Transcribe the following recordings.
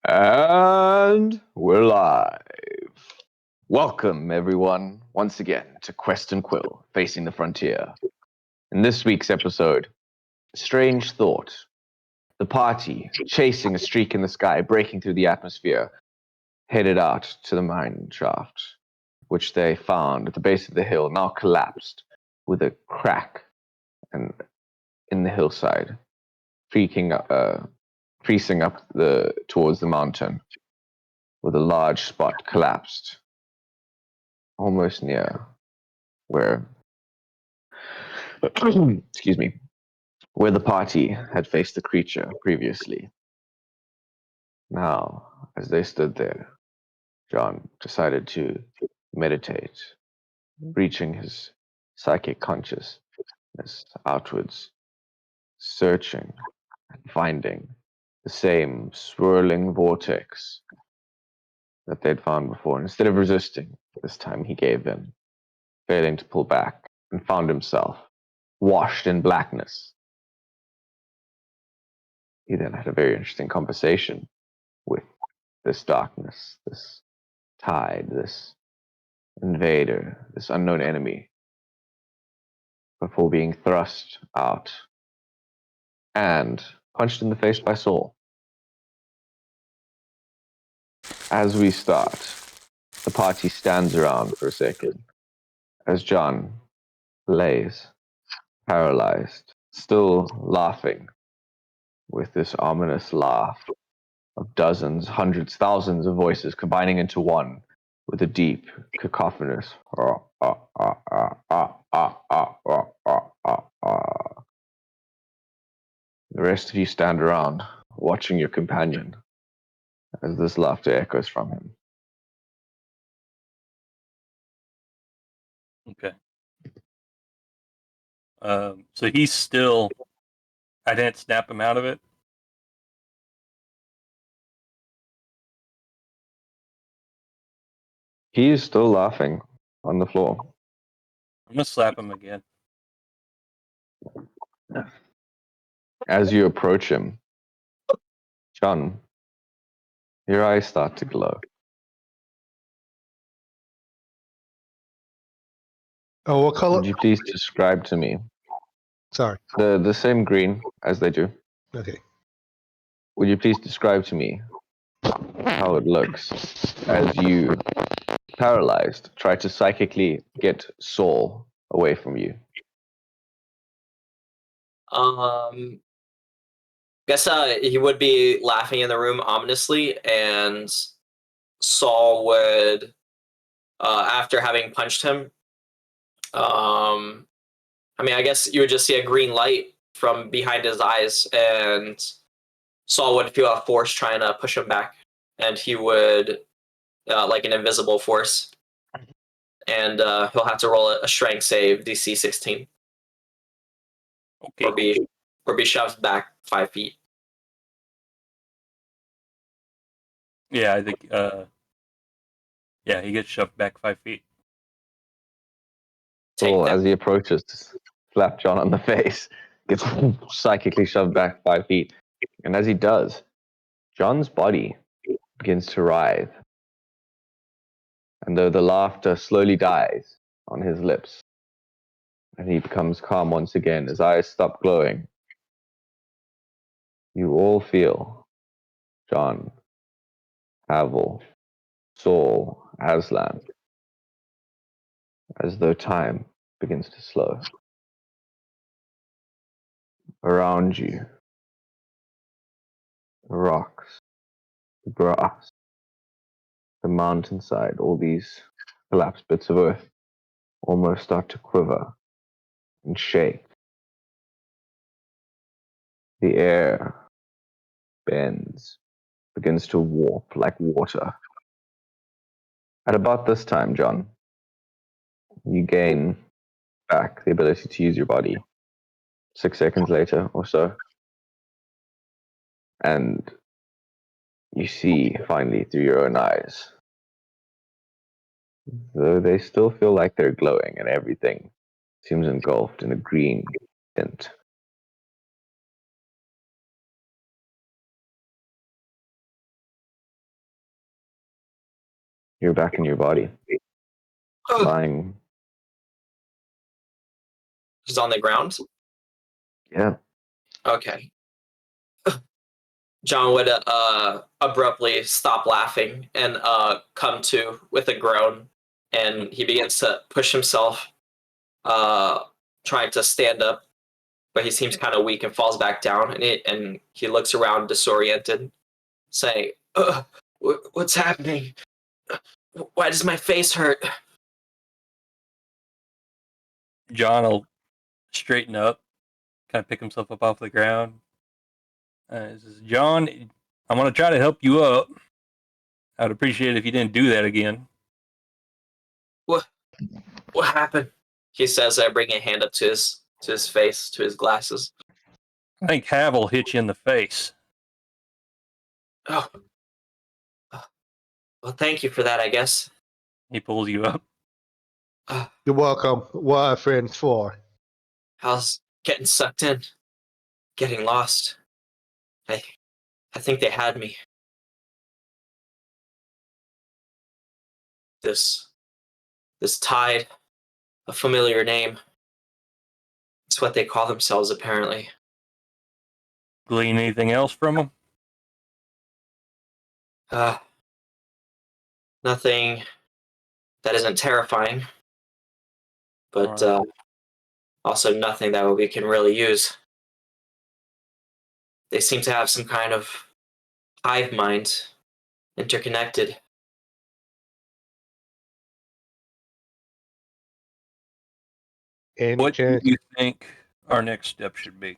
And we're live. Welcome, everyone, once again to Quest and Quill, Facing the Frontier. In this week's episode, strange thought. The party, chasing a streak in the sky, breaking through the atmosphere, headed out to the mine shaft, which they found at the base of the hill, now collapsed with a crack and in the hillside, creasing up towards the mountain, with a large spot collapsed almost near where excuse me, where the party had faced the creature previously. Now, as they stood there, John decided to meditate, reaching his psychic consciousness outwards, searching and finding the same swirling vortex that they'd found before. And instead of resisting, this time he gave in, failing to pull back, and found himself washed in blackness. He then had a very interesting conversation with this darkness, this tide, this invader, this unknown enemy, before being thrust out and punched in the face by Saul. As we start, the party stands around for a second as John lays paralyzed, still laughing with this ominous laugh of dozens, hundreds, thousands of voices combining into one with a deep, cacophonous The rest of you stand around, watching your companion as this laughter echoes from him. Okay. So he's still... I didn't snap him out of it? He is still laughing on the floor. I'm going to slap him again. As you approach him, John, your eyes start to glow. Oh, what color? Would you please describe to me Sorry. the same green as they do? Okay. Would you please describe to me how it looks as you, paralyzed, try to psychically get Saul away from you? Guess he would be laughing in the room ominously, and Saul would, after having punched him, I guess you would just see a green light from behind his eyes, and Saul would feel a force trying to push him back, and he would, like an invisible force, and he'll have to roll a strength save, DC 16. Okay. Or be shoved back 5 feet. Yeah, I think, he gets shoved back 5 feet. Saul, as he approaches to slap John on the face, gets psychically shoved back 5 feet. And as he does, John's body begins to writhe. And though the laughter slowly dies on his lips, and he becomes calm once again, his eyes stop glowing, you all feel John, Havel, Saul, Aslan, as though time begins to slow. Around you, the rocks, the grass, the mountainside, all these collapsed bits of earth almost start to quiver and shake. The air bends, begins to warp like water. At about this time, John, you gain back the ability to use your body 6 seconds later or so. And you see finally through your own eyes, though they still feel like they're glowing and everything seems engulfed in a green tint. You're back in your body, lying. He's on the ground. Yeah. Okay. John would abruptly stop laughing and come to with a groan, and he begins to push himself, trying to stand up, but he seems kind of weak and falls back down, and he looks around disoriented, saying, "What's happening? Why does my face hurt?" John will straighten up, kind of pick himself up off the ground. He says, John, I'm going to try to help you up. I'd appreciate it if you didn't do that again. What happened? He says, bringing a hand up to his face, to his glasses. I think Havel hit you in the face. Oh. Well, thank you for that, I guess. He pulls you up. You're welcome. What are friends for? I was getting sucked in, getting lost. I think they had me. This tide, a familiar name. It's what they call themselves, apparently. Glean anything else from them? Nothing that isn't terrifying, but Right. also nothing that we can really use. They seem to have some kind of hive mind, interconnected. And What do you think our next step should be?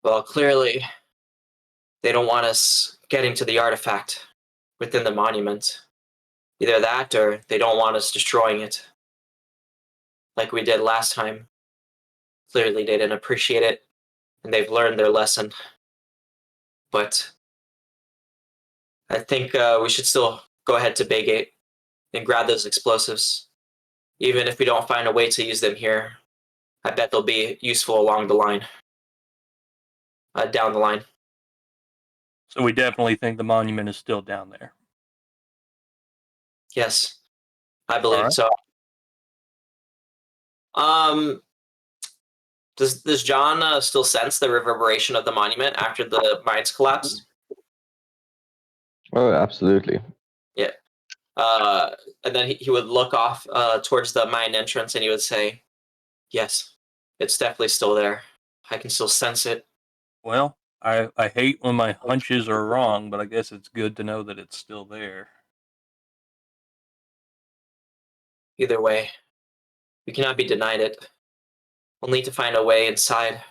Well, clearly, they don't want us getting to the artifact within the monument. Either that, or they don't want us destroying it, like we did last time. Clearly, they didn't appreciate it, and they've learned their lesson. But I think we should still go ahead to Baygate and grab those explosives. Even if we don't find a way to use them here, I bet they'll be useful along the line. Down the line. So we definitely think the monument is still down there. Yes, I believe Alright. so. Does John still sense the reverberation of the monument after the mines collapsed? Oh, absolutely. Yeah. And then he would look off towards the mine entrance and he would say, "Yes, it's definitely still there. I can still sense it." Well, I hate when my hunches are wrong, but I guess it's good to know that it's still there. Either way, we cannot be denied it. We'll need to find a way inside.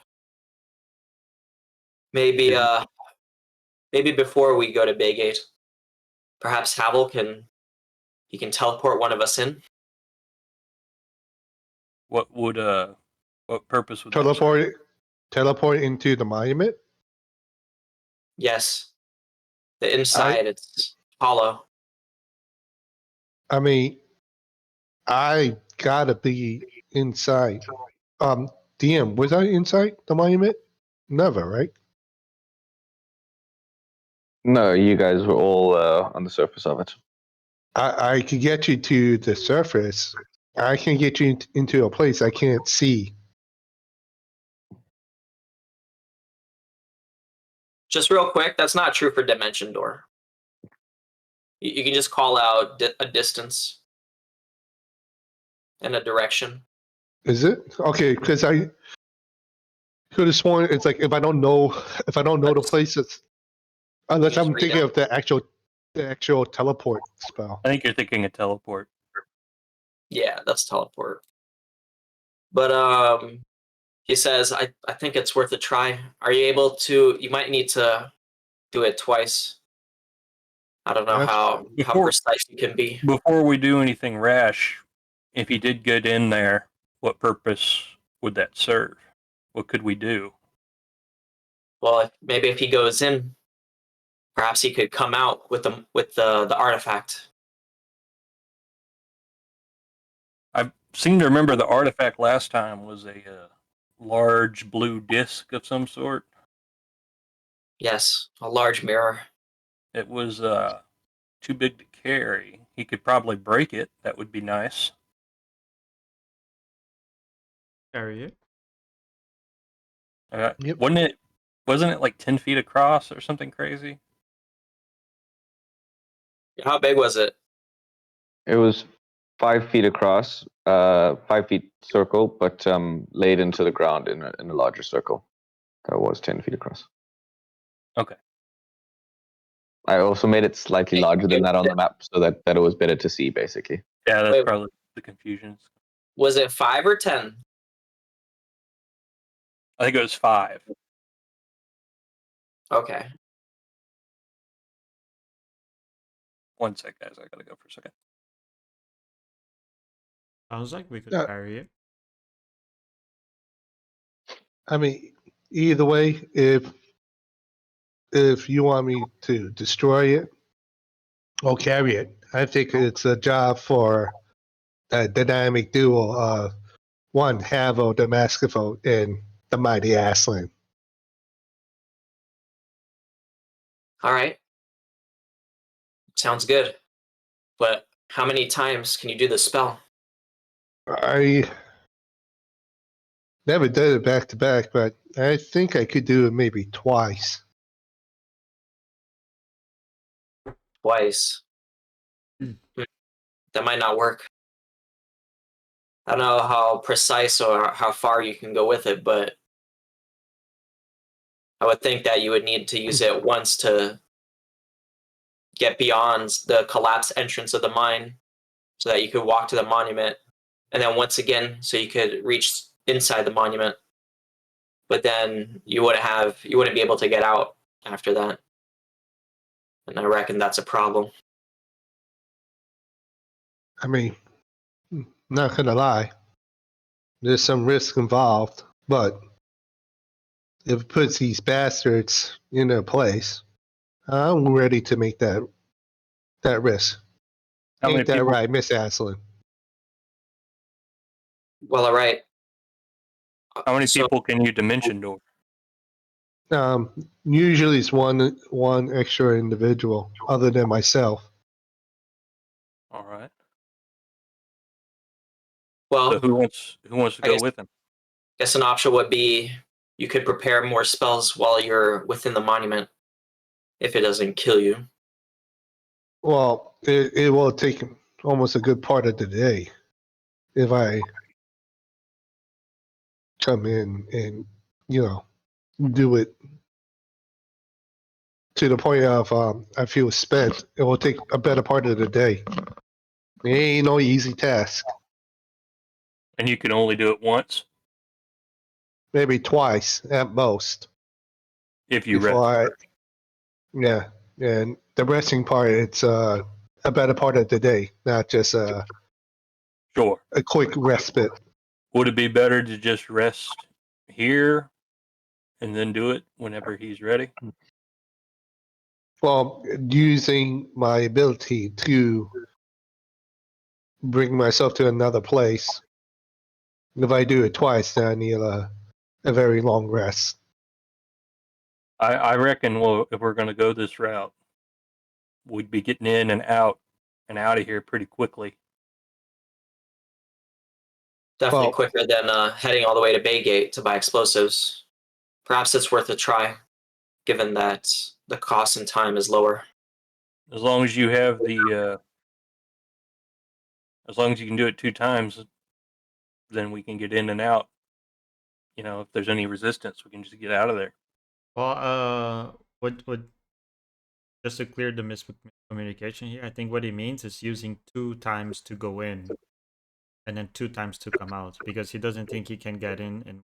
Maybe before we go to Baygate, perhaps Havel can teleport one of us in. What purpose would that serve? teleport into the monument? Yes, the inside it's hollow. I mean, I gotta be inside. DM, was I inside the monument? Never, right? No, you guys were all on the surface of it. I could get you to the surface. I can get you into a place I can't see. Just real quick, that's not true for Dimension Door. You can just call out a distance and a direction. Is it? Okay, because I could have sworn it's like if I don't know the places, unless Just I'm read thinking it. of the actual teleport spell. I think you're thinking of teleport. Yeah, that's teleport. But He says, I think it's worth a try. Are you able to? You might need to do it twice. I don't know That's how Before precise you can be. before we do anything rash, if he did get in there, what purpose would that serve? What could we do? Well, maybe if he goes in, perhaps he could come out with the artifact. I seem to remember the artifact last time was a large blue disc of some sort. Yes, a large mirror. It was too big to carry. He could probably break it. That would be nice. Carry it. Yep. Wasn't it like 10 feet across or something crazy? How big was it? It was 5 feet across, 5 feet circle, but laid into the ground in a larger circle. That was 10 feet across. Okay. I also made it slightly larger than that on the map so that it was better to see, basically. Yeah, that's Wait. probably the confusion. Was it 5 or 10? I think it was 5. Okay. One sec, guys. I gotta go for a second. Sounds like we could Yeah. carry it. I mean, either way, if you want me to destroy it or carry it, I think it's a job for a dynamic duo of one Havo the Mascavo and the Mighty Aslan. All right. Sounds good. But how many times can you do the spell? I never did it back to back, but I think I could do it maybe twice. Twice. Hmm. That might not work. I don't know how precise or how far you can go with it, but I would think that you would need to use it once to get beyond the collapsed entrance of the mine so that you could walk to the monument, and then once again so you could reach inside the monument. But then you wouldn't be able to get out after that. And I reckon that's a problem. I mean, not gonna lie, there's some risk involved, but if it puts these bastards in their place, I'm ready to make that risk. How many Ain't that people? right, Miss Aslan? Well, all right. How many So- people can you dimension door? Usually it's one extra individual other than myself. All right. Well, So who wants to I go guess- with him? guess an option would be you could prepare more spells while you're within the monument if it doesn't kill you. Well, it will take almost a good part of the day if I come in and do it to the point of I feel spent. It will take a better part of the day. It ain't no easy task. And you can only do it once Maybe twice at most if you before rest. yeah. And the resting part, it's a better part of the day, not just a Sure. quick respite. Would it be better to just rest here and then do it whenever he's ready? Well, using my ability to bring myself to another place. If I do it twice, then I need a very long rest. I reckon, well, if we're going to go this route, we'd be getting in and out of here pretty quickly. Definitely Well- quicker than heading all the way to Baygate to buy explosives. Perhaps it's worth a try, given that the cost and time is lower. As long as you have as long as you can do it 2 times, then we can get in and out. If there's any resistance, we can just get out of there. Well, what would just to clear the miscommunication here? I think what he means is using 2 times to go in, and then 2 times to come out, because he doesn't think he can get in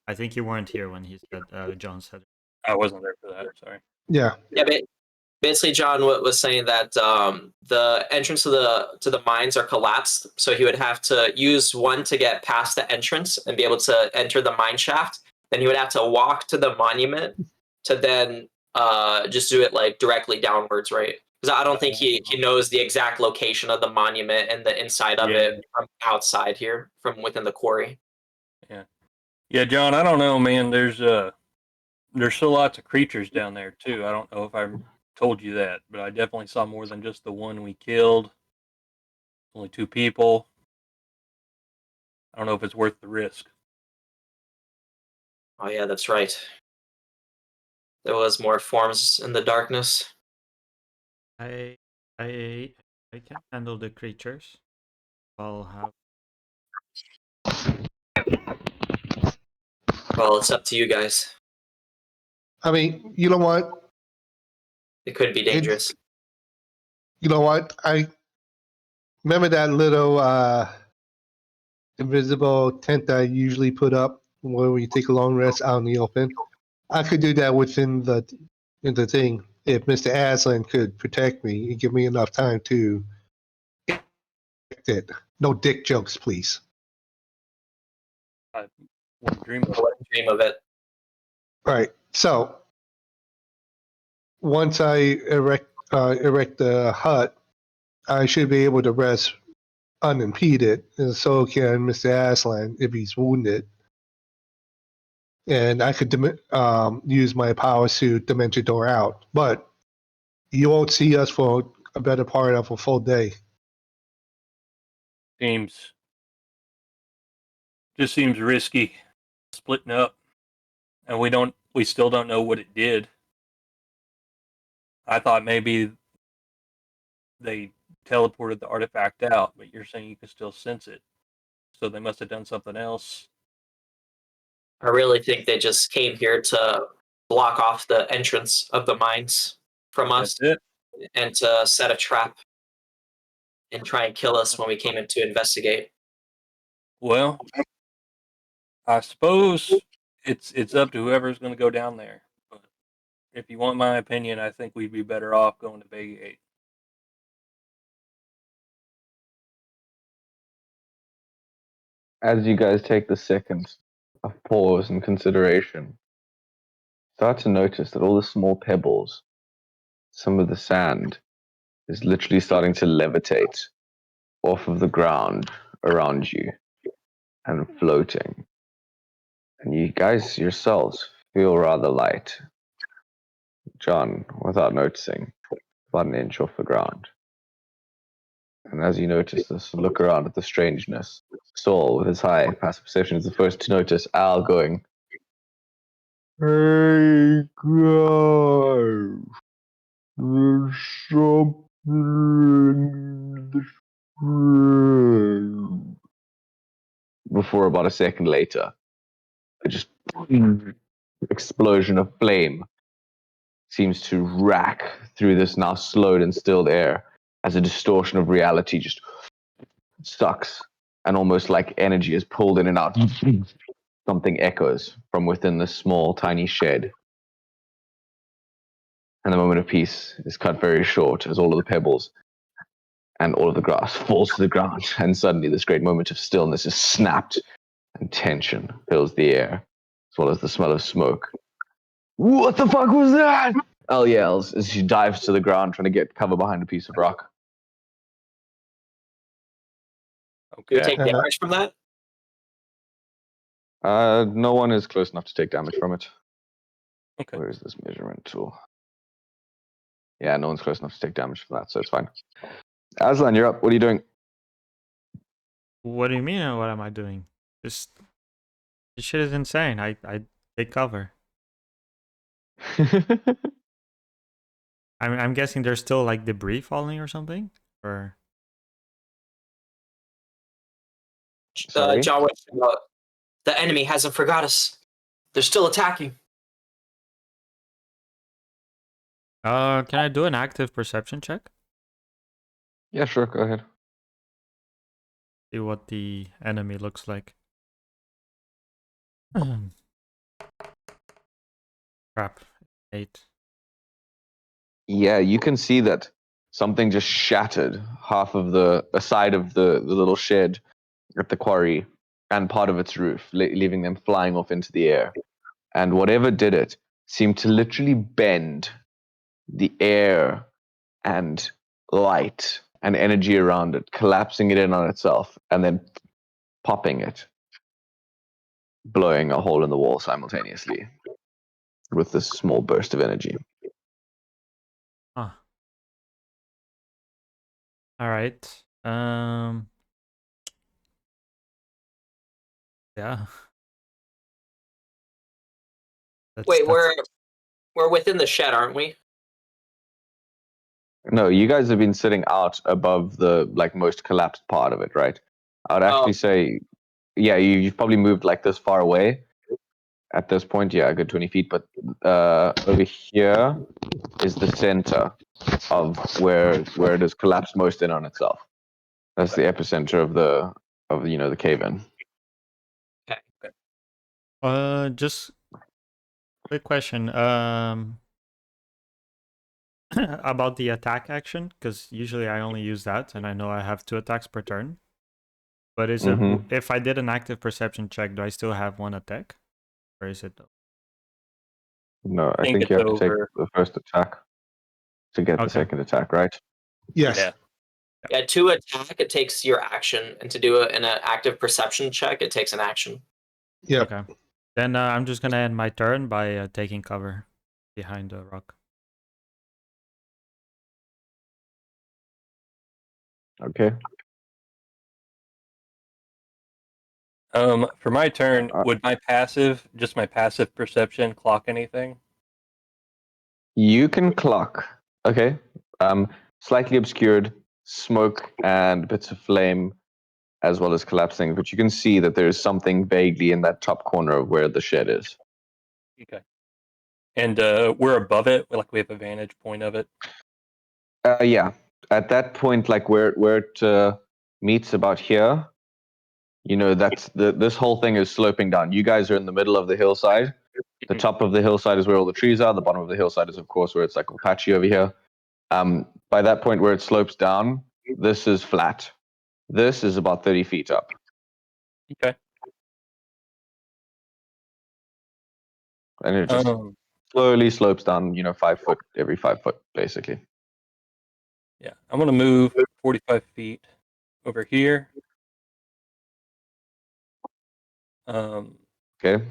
I think you weren't here when he said John said it. I wasn't there for that. Sorry. Yeah. Yeah, basically, John was saying that the entrance to the mines are collapsed, so he would have to use one to get past the entrance and be able to enter the mine shaft. Then he would have to walk to the monument to then just do it like directly downwards, right? Because I don't think he knows the exact location of the monument and the inside of it from outside here, from within the quarry. Yeah, John, I don't know, man. There's still lots of creatures down there too. I don't know if I told you that, but I definitely saw more than just the one we killed. Only 2 people. I don't know if it's worth the risk. Oh yeah, that's right. There was more forms in the darkness. I can handle the creatures. I'll have. Well, it's up to you guys. I mean, you know what? It could be dangerous. You know what? I remember that little invisible tent that I usually put up where we take a long rest out in the open. I could do that within the thing if Mr. Aslan could protect me and give me enough time to protect it. No dick jokes, please. I wouldn't dream of I wouldn't dream of it. Right. So once I erect the hut, I should be able to rest unimpeded, and so can Mr. Aslan if he's wounded. And I could use my power to dimension door out, but you won't see us for a better part of a full day. Seems risky splitting up, and we still don't know what it did. I thought maybe they teleported the artifact out, but you're saying you can still sense it, so they must have done something else. I really think they just came here to block off the entrance of the mines from us That's it. and to set a trap and try and kill us when we came in to investigate. Well, I suppose it's up to whoever's going to go down there. But if you want my opinion, I think we'd be better off going to Bay Gate. As you guys take the second of pause and consideration, start to notice that all the small pebbles, some of the sand, is literally starting to levitate off of the ground around you and floating. And you guys yourselves feel rather light. John, without noticing, about an inch off the ground. And as you notice this, look around at the strangeness. Saul, with his high passive perception, is the first to notice Al going, "Hey guys, there's something in the stream." Before about a second later, it just explosion of flame seems to rack through this now slowed and stilled air as a distortion of reality just sucks, and almost like energy is pulled in and out. Something echoes from within this small, tiny shed. And the moment of peace is cut very short as all of the pebbles and all of the grass falls to the ground, and suddenly this great moment of stillness is snapped, and tension fills the air, as well as the smell of smoke. What the fuck was that? Elle yells as she dives to the ground, trying to get cover behind a piece of rock. Do we Okay. take damage from that? No one is close enough to take damage from it. Okay. Where is this measurement tool? Yeah, no one's close enough to take damage from that, so it's fine. Aslan, you're up. What are you doing? What do you mean? What am I doing? This shit is insane. I take cover. I'm guessing there's still like debris falling or something, or Sorry? John, the enemy hasn't forgot us. They're still attacking. can I do an active perception check? Yeah, sure, go ahead. See what the enemy looks like. Crap. 8. Yeah, you can see that something just shattered half of the side of the little shed at the quarry and part of its roof, leaving them flying off into the air. And whatever did it seemed to literally bend the air and light and energy around it, collapsing it in on itself, and then popping it, blowing a hole in the wall simultaneously with this small burst of energy. Huh. All right. Yeah. Wait, That's we're within the shed, aren't we? No, you guys have been sitting out above the most collapsed part of it, right? I would actually say, yeah, you've probably moved this far away at this point. Yeah, a good 20 feet. But over here is the center of where it has collapsed most in on itself. That's the epicenter of the cave-in. Okay. just quick question. About the attack action, because usually I only use that, and I know I have 2 attacks per turn. But is it if I did an active perception check, do I still have 1 attack, or is it? No, I think think you it's have to take over. the first attack to get the Okay. second attack, right? Yes. Yeah. Yeah, to attack, it takes your action, and to do an active perception check, it takes an action. Yep. Okay. Then I'm just gonna end my turn by taking cover behind the rock. Okay. For my turn, would my passive perception clock anything? You can clock. Okay. Slightly obscured smoke and bits of flame, as well as collapsing, but you can see that there is something vaguely in that top corner of where the shed is. Okay. And we're above it, we have a vantage point of it. Yeah. At that point, where it meets about here, that's this whole thing is sloping down. You guys are in the middle of the hillside. The top of the hillside is where all the trees are. The bottom of the hillside is, of course, where it's all patchy over here. By that point where it slopes down, this is flat. This is about 30 feet up. Okay. And it just slowly slopes down, 5 foot every 5 foot, basically. Yeah, I'm gonna move 45 feet over here. Okay.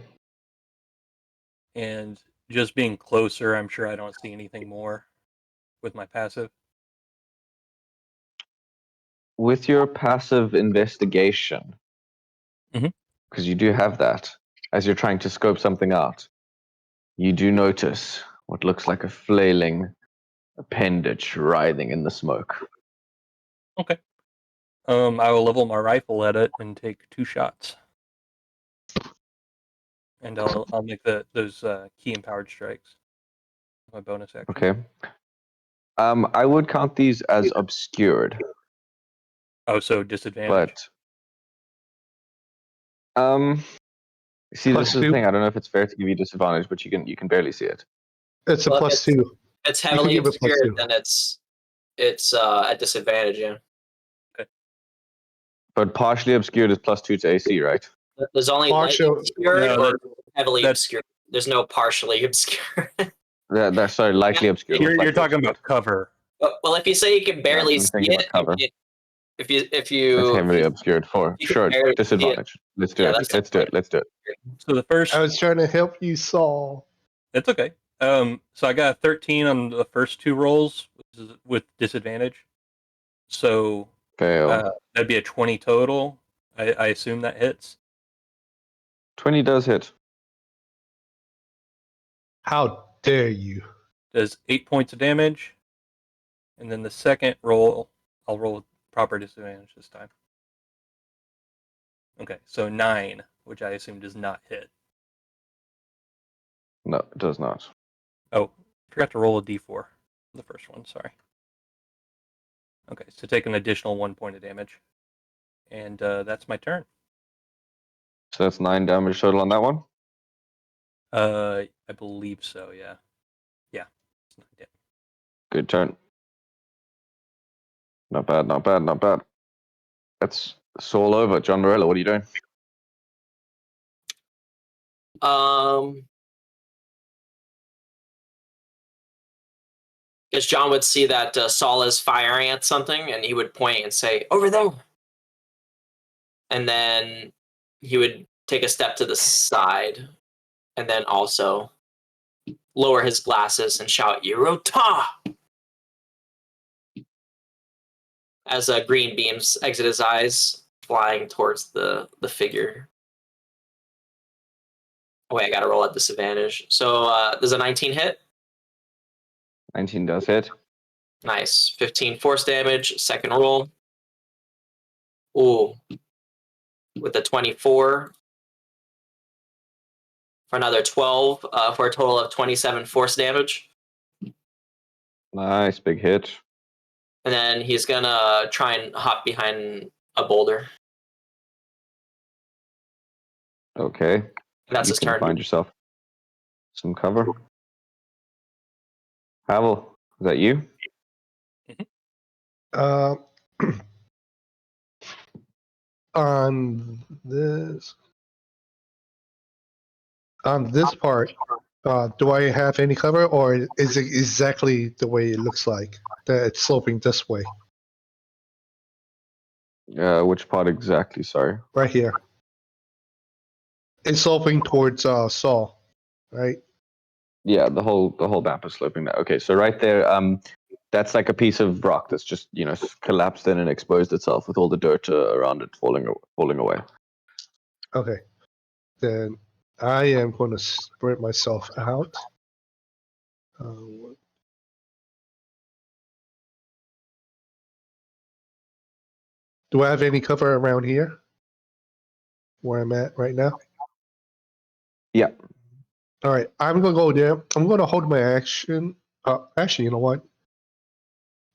And just being closer, I'm sure I don't see anything more with my passive. With your passive investigation, because you do have that, as you're trying to scope something out, you do notice what looks like a flailing appendage writhing in the smoke. Okay. I will level my rifle at it and take 2 shots. And I'll make those key empowered strikes. My bonus action. Okay. I would count these as obscured. Oh, so disadvantage. But see, Plus this is the 2. thing. I don't know if it's fair to give you disadvantage, but you can barely see it. It's a Well, plus 2. It's You heavily can give it plus obscured, 2. then it's at disadvantage. Yeah. But partially obscured is plus 2 to AC, right? There's only Partial- lightly obscured No, or heavily that's- obscured. There's no partially obscured. That's sorry, lightly obscured. You're Lightly talking obscured. about cover. Well, if you say you can barely I'm see thinking about it, cover. if you It's heavily obscured for you can sure. barely see it. Disadvantage. Let's do Yeah, it. that's Let's do it. Let's do it. So the first, I was trying to help you, Saul. that's okay. So I got a 13 on the first 2 rolls with disadvantage. So Fail. that'd be a 20 total. I assume that hits. 20 does hit. How dare you? Does 8 points of damage. And then the second roll, I'll roll with proper disadvantage this time. Okay, so 9, which I assume does not hit. No, it does not. Oh, forgot to roll a d4. The first one, sorry. Okay, so take an additional 1 point of damage. And that's my turn. So that's 9 damage total on that one. I believe so. Yeah. It's not dead. Good turn. Not bad, not bad, not bad. It's all over. John Morello, what are you doing? Because John would see that Saul is firing at something, and he would point and say, "Over there." And then he would take a step to the side, and then also lower his glasses and shout, "Eurota!" as green beams exit his eyes, flying towards the figure. Oh, wait, I gotta roll at disadvantage. So there's a 19 hit. 19 does hit. Nice. 15 force damage. Second roll. Ooh. With a 24. For another 12, for a total of 27 force damage. Nice, big hit. And then he's gonna try and hop behind a boulder. Okay. And that's You his can turn. find yourself some cover. Havel, is that you? On this part, do I have any cover, or is it exactly the way it looks like that it's sloping this way, Which part exactly? Sorry. right here? It's sloping towards Saul, right? Yeah, the whole map is sloping now. Okay, so right there, that's like a piece of rock that's just collapsed in and exposed itself with all the dirt around it falling away. Okay, then I am going to spread myself out. Do I have any cover around here, where I'm at right now? Yeah. All right, I'm gonna go there. I'm gonna hold my action. Actually, you know what?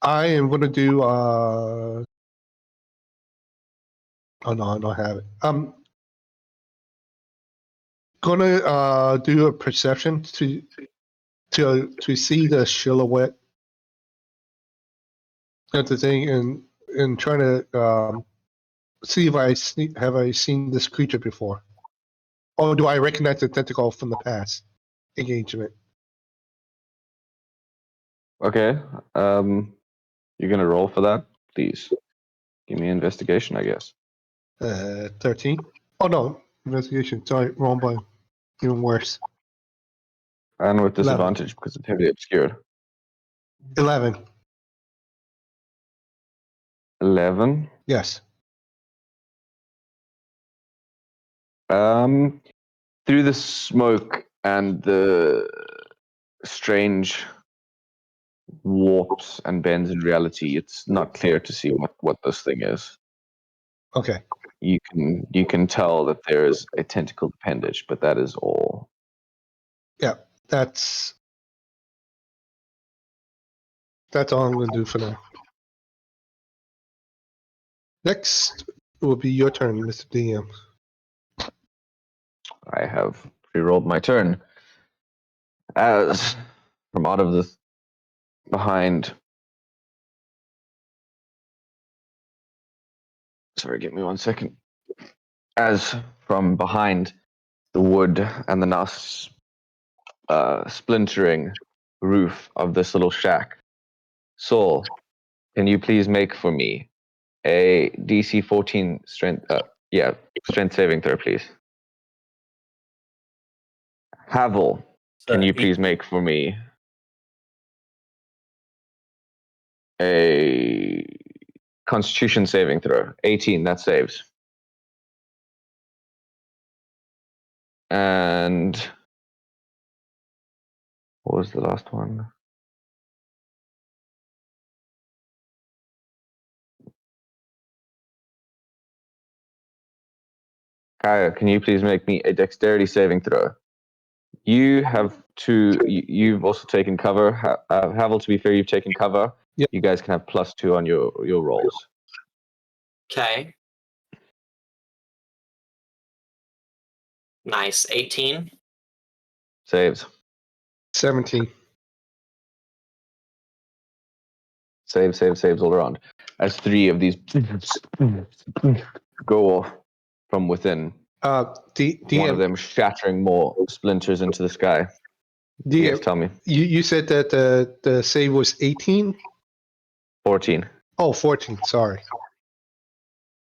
I am gonna do. Oh no, I don't have it. I'm gonna do a perception to see the silhouette of the thing, and trying to see if have I seen this creature before, or do I recognize the tentacle from the past engagement? Okay. You're gonna roll for that, please. Give me investigation, I guess. 13. Oh no, investigation. Sorry, wrong button. Even worse. And with 11. disadvantage because it's heavily obscured. 11. 11. Yes. Through the smoke and the strange warps and bends in reality, it's not clear to see what this thing is. Okay. You can tell that there is a tentacled appendage, but that is all. Yeah, that's all I'm going to do for now. Next will be your turn, Mr. DM. I have pre-rolled my turn. As from out of the behind. Sorry, give me 1 second. As from behind the wood and the now splintering roof of this little shack, Saul, can you please make for me a DC 14 strength? Strength saving throw, please. Havel, can you please make for me a Constitution saving throw? 18, that saves. And what was the last one? Kaya, can you please make me a dexterity saving throw? You have you've also taken cover. Havel, to be fair, you've taken cover. Yep. You guys can have +2 on your rolls. Okay. Nice. 18. Saves. 17. Saves all around. As 3 of these go off from within. One of them shattering more splinters into the sky. Yes, tell me. You said that the save was 18? 14. Oh, 14. Sorry.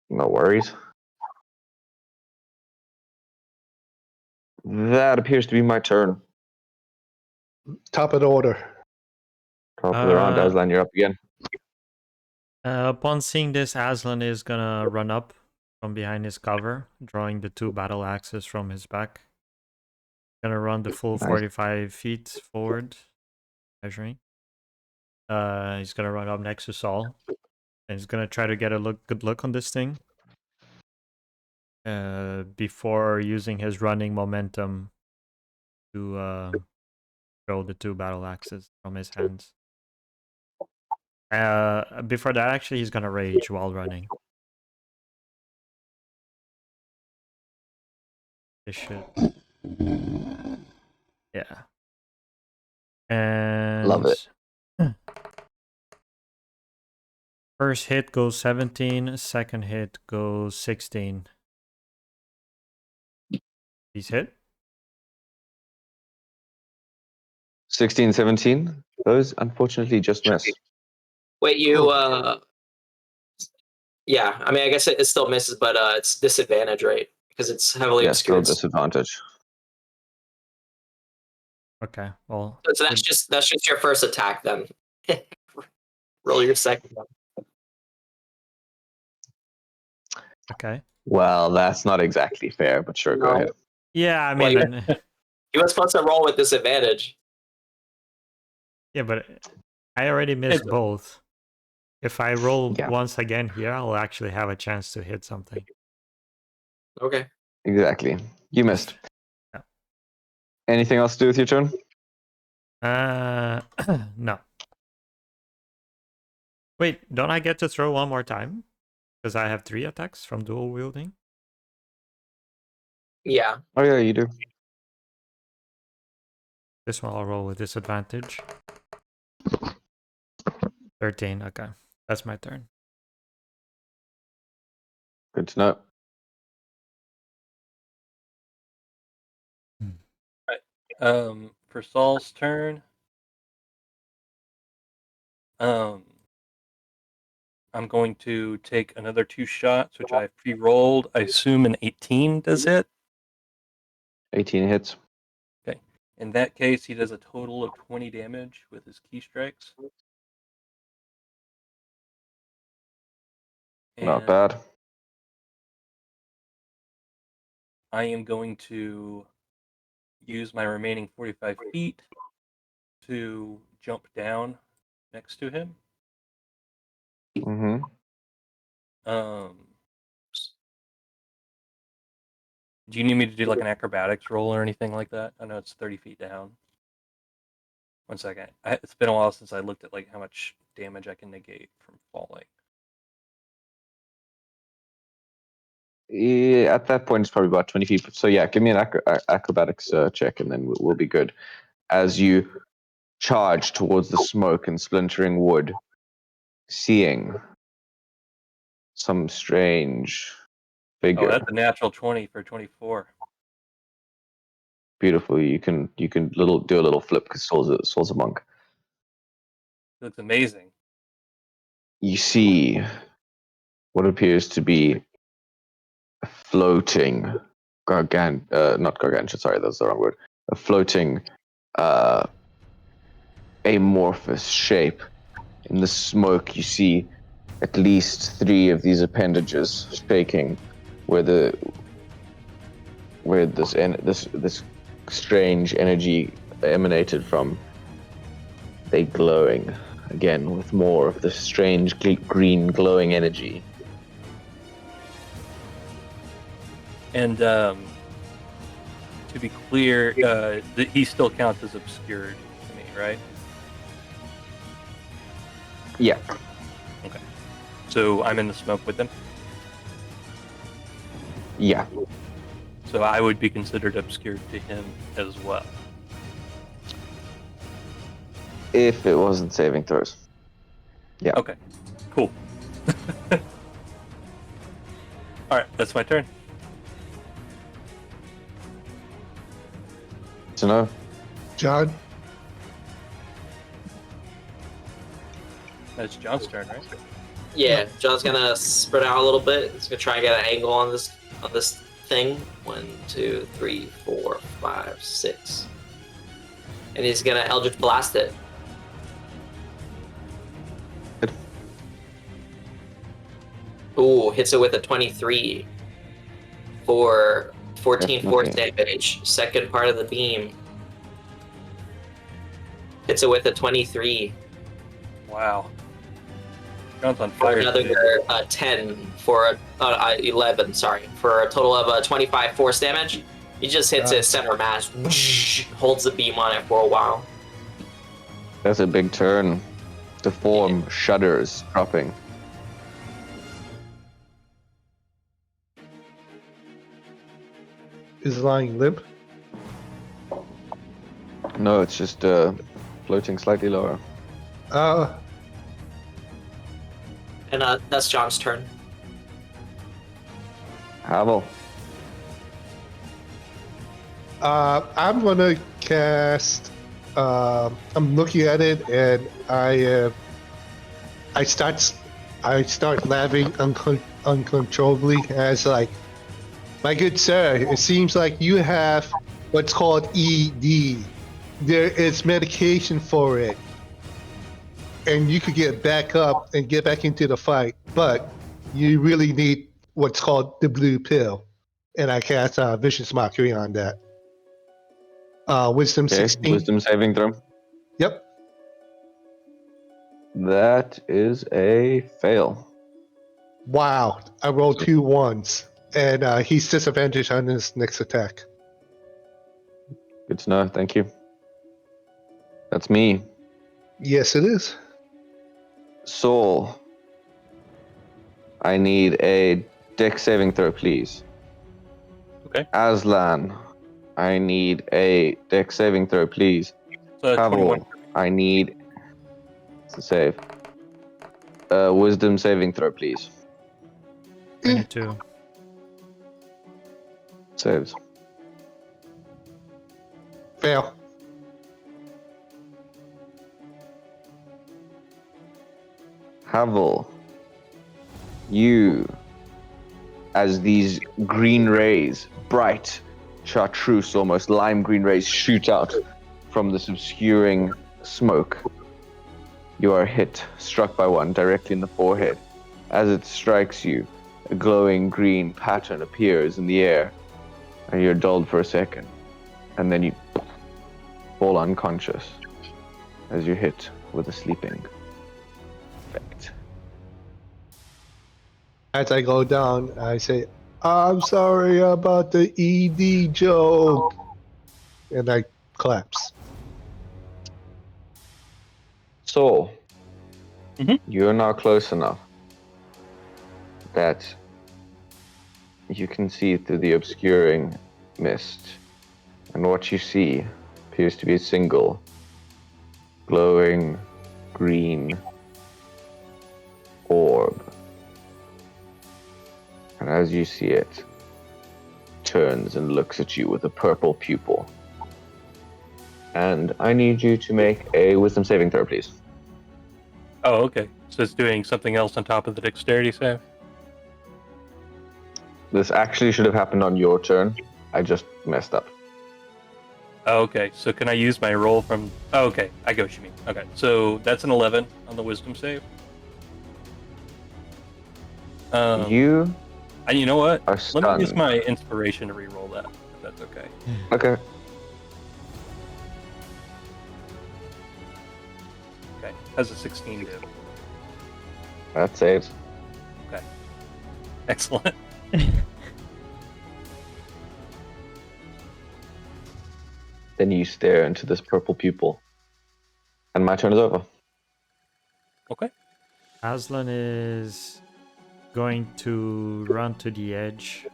No worries. That appears to be my turn. Top of the order. Top of the round, Aslan, you're up again. Upon seeing this, Aslan is gonna run up from behind his cover, drawing the 2 battle axes from his back. Gonna run the full 45 feet forward, measuring. He's gonna run up next to Saul, and he's gonna try to get a good look on this thing. Before using his running momentum to throw the 2 battle axes from his hands. Before that, actually, he's gonna rage while running. This should. Yeah. And love it. First hit goes 17, second hit goes 16. He's hit. 16, 17. Those unfortunately just miss. Wait, you yeah, I mean, I guess it still misses, but it's disadvantage, right? Because it's heavily Yes, still obscured. disadvantage. Okay, well. So that's just your first attack then. Roll your second one. Okay. Well, that's not exactly fair, but sure, go ahead. Yeah, I mean, you were supposed to roll with disadvantage. Yeah, but I already missed both. If I roll once again here, I'll actually have a chance to hit something. Okay. Exactly. You missed. Yeah. Anything else to do with your turn? No. Wait, don't I get to throw one more time? Because I have 3 attacks from dual wielding. Yeah. Oh yeah, you do. This one I'll roll with disadvantage. 13, okay. That's my turn. Good to know. For Saul's turn, I'm going to take another 2 shots, which I pre-rolled. I assume an 18 does hit. 18 hits. Okay. In that case, he does a total of 20 damage with his key strikes. Not bad. I am going to use my remaining 45 feet to jump down next to him. Mm-hmm. Do you need me to do like an acrobatics roll or anything like that? I know it's 30 feet down. One second. It's been a while since I looked at like how much damage I can negate from falling. Yeah, at that point, it's probably about 20 feet. So yeah, give me an acrobatics check, and then we'll be good. As you charge towards the smoke and splintering wood, seeing some strange figure. Oh, that's a natural 20 for 24. Beautiful. You can do a little flip because Saul's a monk. Looks amazing. You see what appears to be a floating not gargantuan, sorry, that's the wrong word. A floating amorphous shape. In the smoke you see at least 3 of these appendages shaking where this strange energy emanated from. They glowing again with more of the strange green glowing energy. And to be clear, he still counts as obscured to me, right? Yeah. Okay. So I'm in the smoke with them? Yeah. So I would be considered obscured to him as well. If it wasn't saving throws. Yeah. Okay, cool. All right, that's my turn. So no. John, That's John's turn, right? Yeah, John's gonna spread out a little bit. He's gonna try and get an angle on this thing. 1, 2, 3, 4, 5, 6. And he's gonna Eldritch Blast it. Good. Ooh, hits it with a 23 for 14 force Definitely. damage. Second part of the beam. Hits it with a 23 Wow. John's on for fire. another today. 10 for 11. Sorry, for a total of 25 force damage. He just hits it center mass. Holds the beam on it for a while. That's a big turn. The form shudders, dropping. is lying limp. No, it's just floating slightly lower. And that's John's turn. Havel. I'm gonna cast. I'm looking at it, and I start laughing uncontrollably as like, my good sir, it seems like you have what's called ED. There is medication for it, and you could get back up and get back into the fight, but you really need what's called the blue pill. And I cast Vicious Mockery on that. Wisdom Okay, 16. wisdom saving throw. Yep. That is a fail. Wow. I rolled 2 1s. And he's disadvantaged on his next attack. Good to know, thank you. That's me. Yes, it is. Soul. I need a dex saving throw, please. Okay. Aslan. I need a dex saving throw, please. So 21. Havel. I need to save. Wisdom saving throw, please. 22. Saves. Fail. Havel. You, as these green rays, bright, chartreuse, almost lime green rays, shoot out from this obscuring smoke. You are hit, struck by one directly in the forehead. As it strikes you, a glowing green pattern appears in the air, and you're dulled for a second, and then you fall unconscious as you're hit with a sleeping effect. As I go down, I say, I'm sorry about the ED joke. And I collapse. So, Mhm. you're now close enough that you can see through the obscuring mist, and what you see appears to be a single glowing green orb. And as you see it, turns and looks at you with a purple pupil. And I need you to make a wisdom saving throw, please. Oh, okay. So it's doing something else on top of the dexterity save? This actually should have happened on your turn. I just messed up. Oh, okay. So can I use my roll from... Oh, okay. I get what you mean. Okay. So that's an 11 on the wisdom save. You And you know what? are Let me use stunned. my inspiration to re-roll that, if that's okay. Okay. Okay. Has a 16 do. That saves. Okay. Excellent. Then you stare into this purple pupil. And my turn is over. Okay. Aslan is going to run to the edge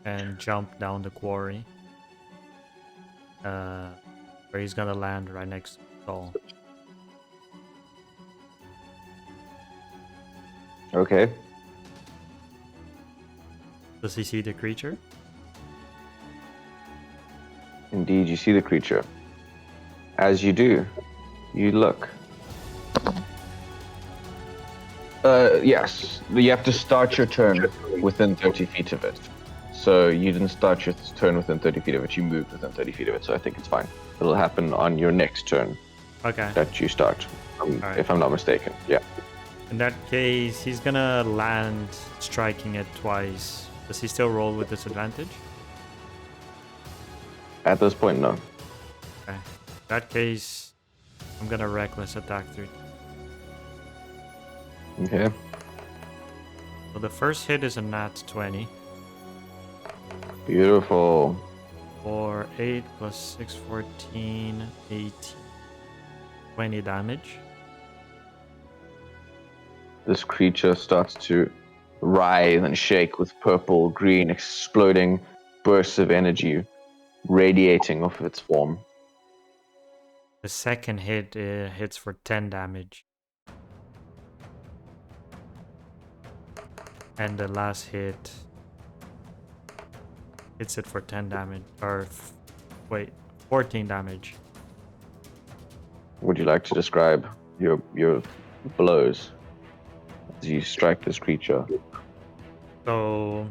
and jump down the quarry. Where he's gonna land right next to Saul. Okay. Does he see the creature? Indeed, you see the creature. As you do, you look. Yes, you have to start your turn within 30 feet of it. So you didn't start your turn within 30 feet of it, you moved within 30 feet of it, so I think it's fine. It'll happen on your next turn Okay. that you start, Alright. if I'm not mistaken. Yeah. In that case, he's gonna land striking it twice. Does he still roll with disadvantage? At this point, no. Okay. In that case, I'm gonna reckless attack 3. Okay. So the first hit is a nat 20 Beautiful. for 8 plus 6, 14, 18, 20 damage. This creature starts to writhe and shake with purple, green, exploding bursts of energy radiating off of its form. The second hit hits for 10 damage. And the last hit hits it for 10 damage. Or, 14 damage. Would you like to describe your blows as you strike this creature? So,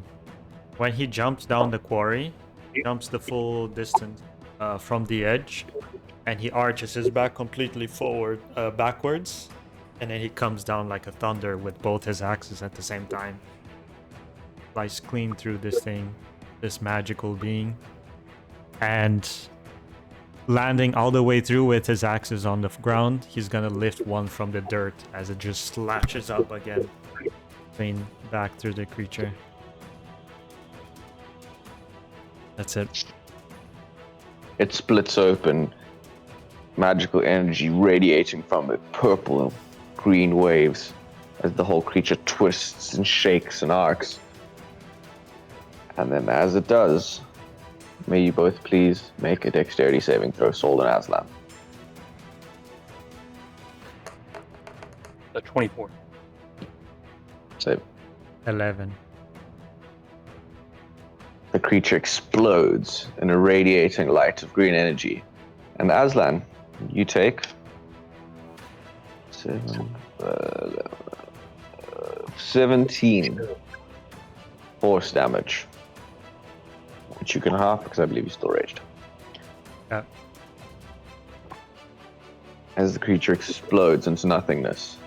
when he jumps down the quarry, he jumps the full distance from the edge, and he arches his back completely backwards, and then he comes down like a thunder with both his axes at the same time. Slice clean through this thing, this magical being, and landing all the way through with his axes on the ground, he's gonna lift one from the dirt as it just slashes up again, clean back through the creature. That's it. It splits open, magical energy radiating from it, purple, green waves, as the whole creature twists and shakes and arcs. And then as it does, may you both please make a dexterity saving throw, Sol and Aslan. A 24. Save. 11. The creature explodes in a radiating light of green energy. And Aslan, you take 17 force damage, which you can half because I believe you're still raged. Yeah. As the creature explodes into nothingness,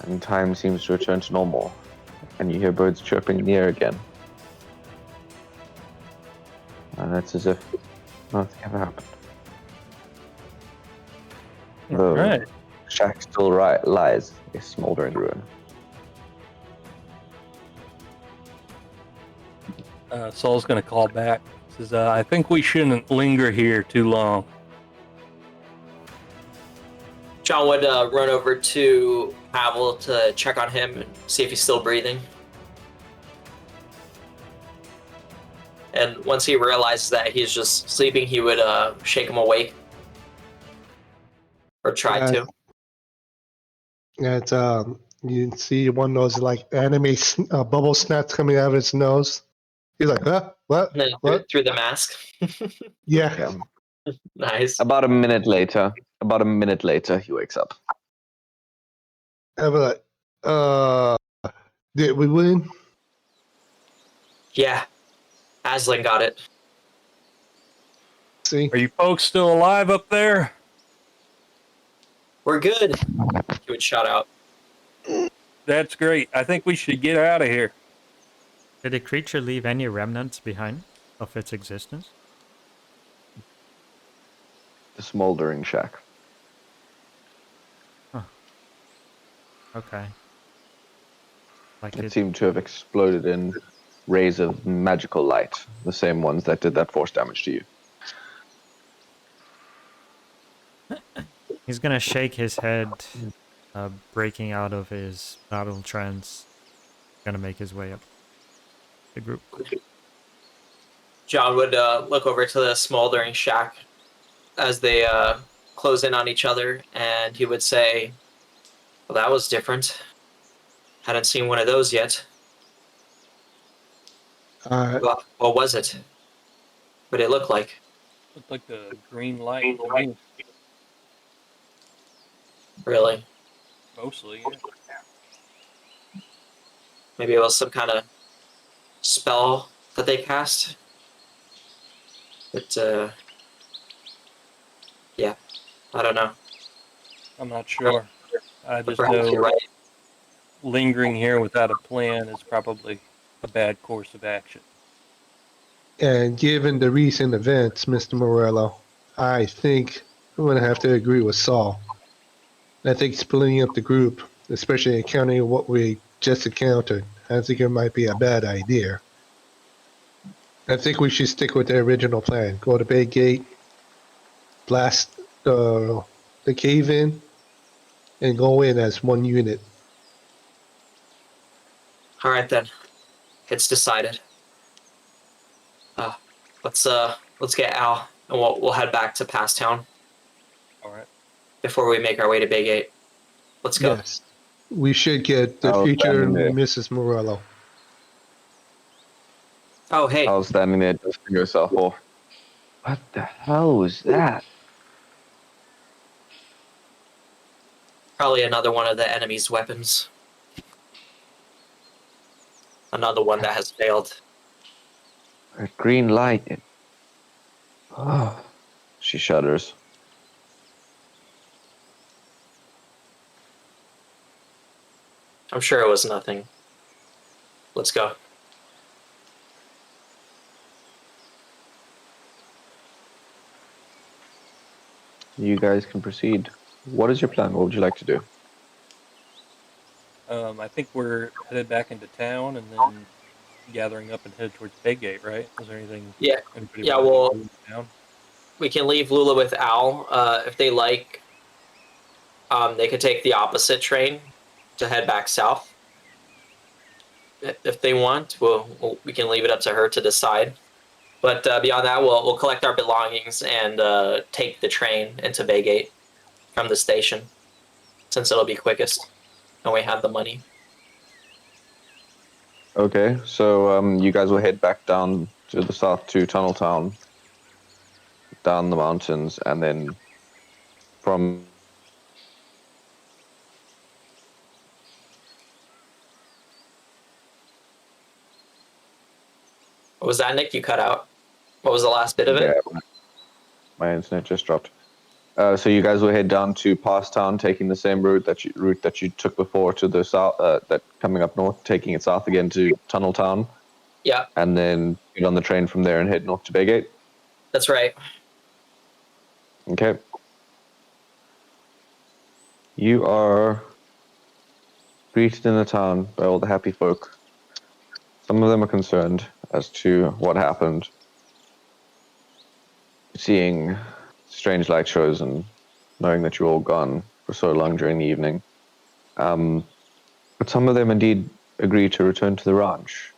and time seems to return to normal, and you hear birds chirping in the air again. And it's as if nothing ever happened. The Alright. shack still lies, a smoldering ruin. Saul's going to call back. Says, I think we shouldn't linger here too long. John would run over to Pavel to check on him and see if he's still breathing. And once he realizes that he's just sleeping, he would shake him awake. Or try to. Yeah, it's you see one of those like anime bubble snaps coming out of his nose. He's like, huh? What? And then What? through the mask. Yeah. Yeah. Nice. About a minute later, he wakes up. I'm like, did we win? Yeah. Aslan got it. See? Are you folks still alive up there? We're good. He would shout out. That's great. I think we should get out of here. Did the creature leave any remnants behind of its existence? The smoldering shack. Okay. Like It seemed to have exploded in rays of magical light, the same ones that did that force damage to you. He's gonna shake his head, breaking out of his battle trance. Gonna make his way up the group. John would look over to the smoldering shack as they close in on each other, and he would say, well, that was different. Hadn't seen one of those yet. What was it? What did it look like? Looked like a green light to me, Really? mostly. Yeah. Maybe it was some kind of spell that they cast. But yeah, I don't know. I'm not sure. I But just perhaps know you're right. lingering here without a plan is probably a bad course of action. And given the recent events, Mr. Morello, I think I'm going to have to agree with Saul. I think splitting up the group, especially accounting what we just encountered, I think it might be a bad idea. I think we should stick with the original plan. Go to Bay Gate, blast the cave in, and go in as one unit. All right then, it's decided. Uh, let's get Al, and we'll head back to Pass Town All right. before we make our way to Big 8. Let's go. Yes. We should get the I was future standing there. Mrs. Morello. Oh hey, I was standing there dusting yourself off. What the hell was that? probably another one of the enemy's weapons. Another one that has failed. A green light. Oh, she shudders. I'm sure it was nothing. Let's go. You guys can proceed. What is your plan? What would you like to do? I think we're headed back into town and then gathering up and head towards Bay Gate, right? Is there anything Yeah, anybody yeah. wanted Well, to do in town? we can leave Lula with Al if they like. They could take the opposite train to head back south. If they want, we can leave it up to her to decide. But beyond that, we'll collect our belongings and take the train into Baygate from the station, since it'll be quickest, and we have the money. Okay, so you guys will head back down to the south to Tunnel Town, down the mountains, and then from What was that, Nick? You cut out. What was the last bit of yeah, it? my internet just dropped. So you guys will head down to Passtown, taking the same route that you took before to the south. That coming up north, taking it south again to Tunnel Town, Yeah, and then get on the train from there and head north to Baygate. that's right. Okay. You are greeted in the town by all the happy folk. Some of them are concerned as to what happened, seeing strange light shows and knowing that you're all gone for so long during the evening. But some of them indeed agree to return to the ranch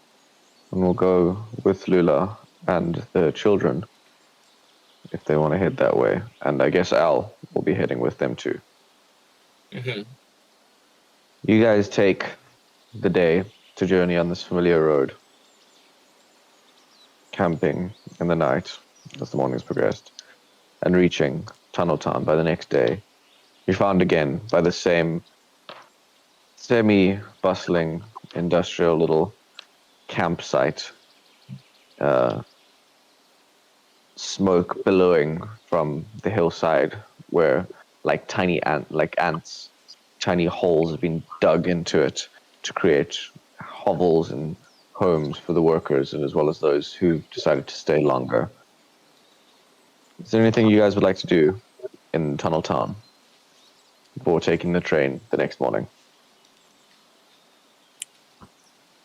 and will go with Lula and the children if they want to head that way. And I guess Al will be heading with them too. Hmm. You guys take the day to journey on this familiar road, camping in the night as the mornings progressed, and reaching Tunnel Town by the next day. You're found again by the same semi-bustling industrial little campsite, smoke billowing from the hillside where like ants, tiny holes have been dug into it to create hovels and homes for the workers and as well as those who decided to stay longer. Is there anything you guys would like to do in Tunnel Town before taking the train the next morning?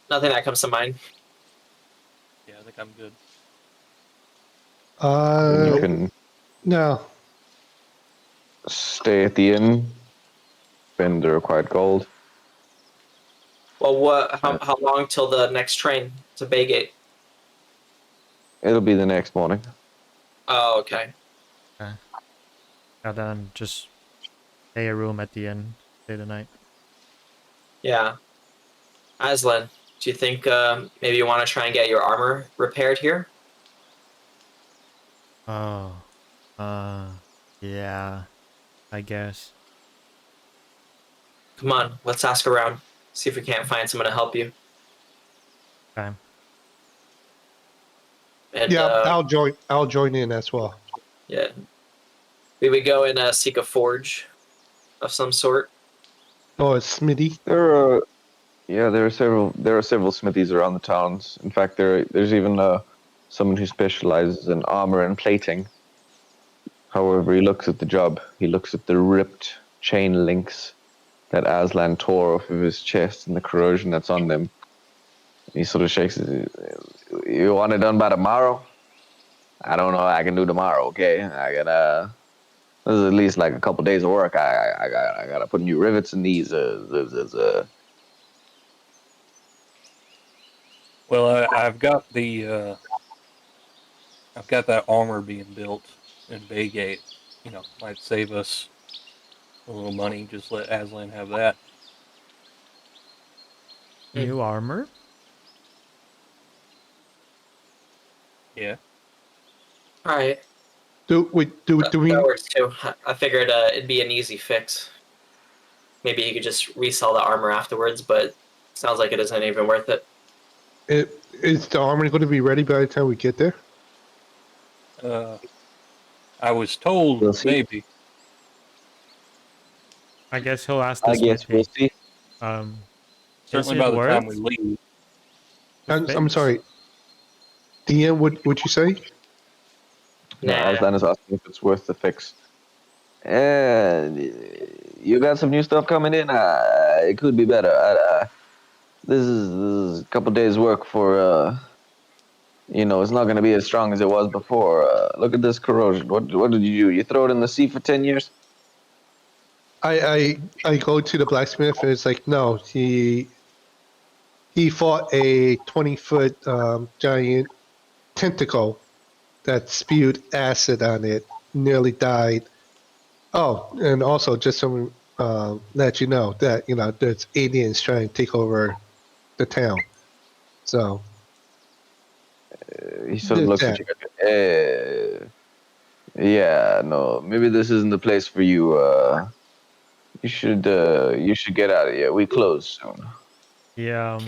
Nothing that comes to mind. Yeah, I think I'm good. You can No. stay at the inn, spend the required gold. Well, how long till the next train to Baygate? It'll be the next morning. Oh, okay. Okay. And then just stay a room at the inn, stay the night. Yeah. Aslan, do you think maybe you want to try and get your armor repaired here? Oh, yeah, I guess. Come on, let's ask around. See if we can't find someone to help you. Okay. And Yeah, I'll join in as well. yeah, we would go and seek a forge of some sort. Oh, it's Smitty. There are several smithies around the towns. In fact, there's even someone who specializes in armor and plating. However, he looks at the job. He looks at the ripped chain links that Aslan tore off of his chest and the corrosion that's on them. He sort of shakes it. You want it done by tomorrow? I don't know. I can do tomorrow. Okay, I gotta. This is at least like a couple days of work. I gotta put new rivets in these. Well, I've got that armor being built in Baygate. You know, might save us a little money. Just let Aslan have that. New armor? Yeah. All right. Do we? That works too. I figured it'd be an easy fix. Maybe you could just resell the armor afterwards, but sounds like it isn't even worth it. Is the armor going to be ready by the time we get there? I was told We'll see. maybe. I guess he'll ask the I guess we'll smithy. see. Certainly Is by it the worth time we leave. the I'm fix? sorry. DM, would you say? No, Nah. Aslan is asking if it's worth the fix. And you got some new stuff coming in. It could be better. This is a couple days' work for. It's not going to be as strong as it was before. Look at this corrosion. What did you do? You throw it in the sea for 10 years? I go to the blacksmith and it's like, no, he fought a 20-foot giant tentacle that spewed acid on it, nearly died. Oh, and also just to let you know that there's aliens trying to take over the town. So He sort of there's looks at that. you. Yeah, no, maybe this isn't the place for you. You should get out of here. We close soon. Yeah,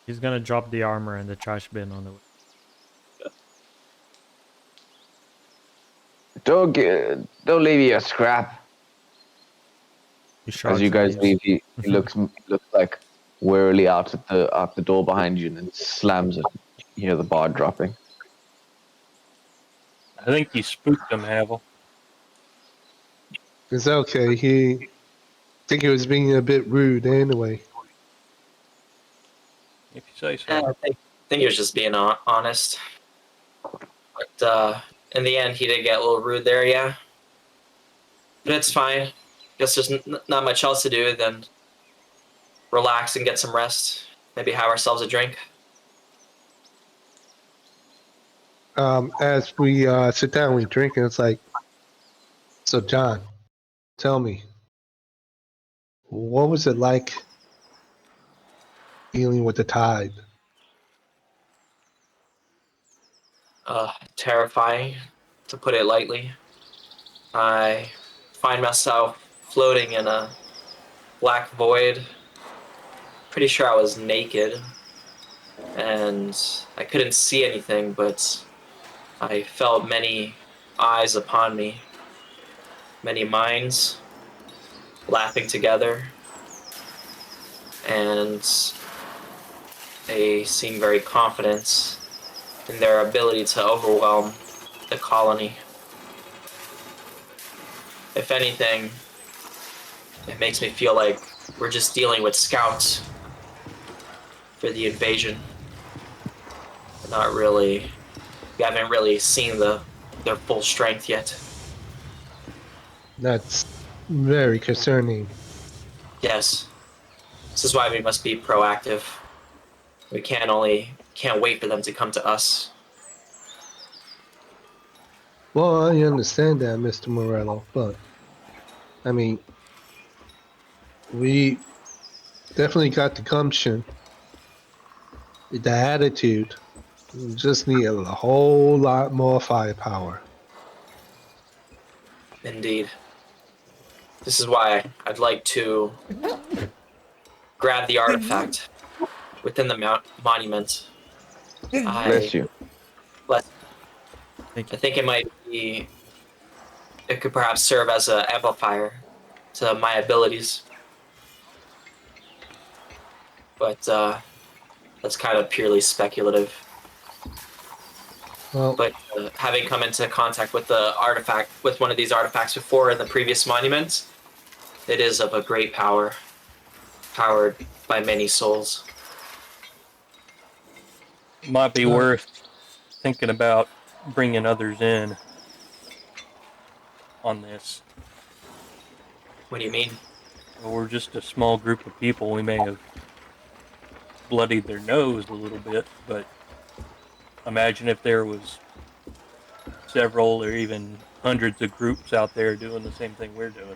he's gonna drop the armor in the trash bin on the way. Don't leave your scrap. He As shrugs you and guys leaves. leave, he looks like warily out at the door behind you and then slams it. You hear the bar dropping. I think you spooked him, Havel. It's okay. He think he was being a bit rude anyway. If you say Yeah, so. I think he was just being honest. But in the end, he did get a little rude there, yeah. But it's fine. Guess there's not much else to do than relax and get some rest. Maybe have ourselves a drink. As we sit down, we drink, and it's like, so John, tell me, what was it like dealing with the tide? Terrifying, to put it lightly. I find myself floating in a black void. Pretty sure I was naked, and I couldn't see anything, but I felt many eyes upon me, many minds laughing together, and they seemed very confident in their ability to overwhelm the colony. If anything, it makes me feel like we're just dealing with scouts for the invasion. We're not really, we haven't really seen their full strength yet. That's very concerning. Yes, this is why we must be proactive. We can't wait for them to come to us. Well, I understand that, Mr. Morello, but I mean, we definitely got the gumption The attitude. You just need a whole lot more firepower. Indeed. This is why I'd like to grab the artifact within the monument. Bless you. I Thank you. think it might be. It could perhaps serve as an amplifier to my abilities, but that's kind of purely speculative. Well, But having come into contact with with one of these artifacts before in the previous monuments, it is of a great power, powered by many souls. Might be worth thinking about bringing others in on this. What do you mean? We're just a small group of people. We may have bloodied their nose a little bit, but imagine if there was several or even hundreds of groups out there doing the same thing we're doing.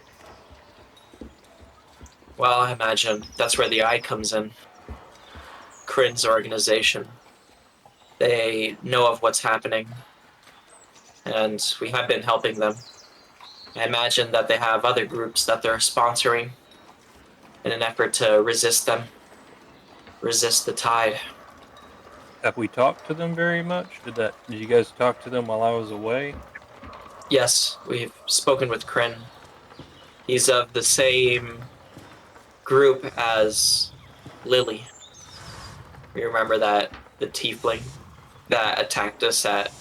Well, I imagine that's where the Eye comes in. Kryn's organization. They know of what's happening, and we have been helping them. I imagine that they have other groups that they're sponsoring in an effort to resist them, resist the tide. Have we talked to them very much? Did you guys talk to them while I was away? Yes, we've spoken with Kryn. He's of the same group as Lily. We remember that the tiefling that attacked us at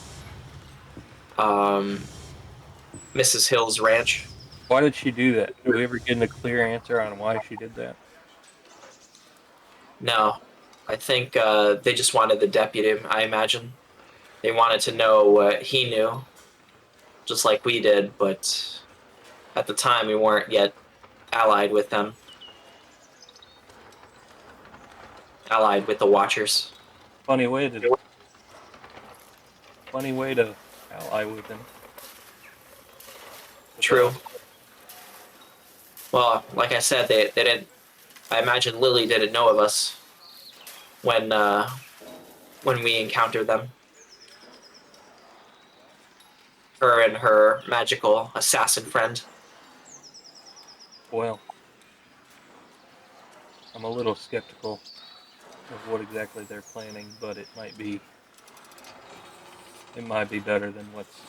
Mrs. Hill's ranch. Why did she do that? Did we ever get a clear answer on why she did that? No, I think they just wanted the deputy, I imagine. They wanted to know what he knew, just like we did, but at the time we weren't yet allied with them. Allied with the Watchers. Funny way to ally with them. True. Well, like I said, they didn't. I imagine Lily didn't know of us when we encountered them. Her and her magical assassin friend. Well, I'm a little skeptical of what exactly they're planning, but it might be better than what's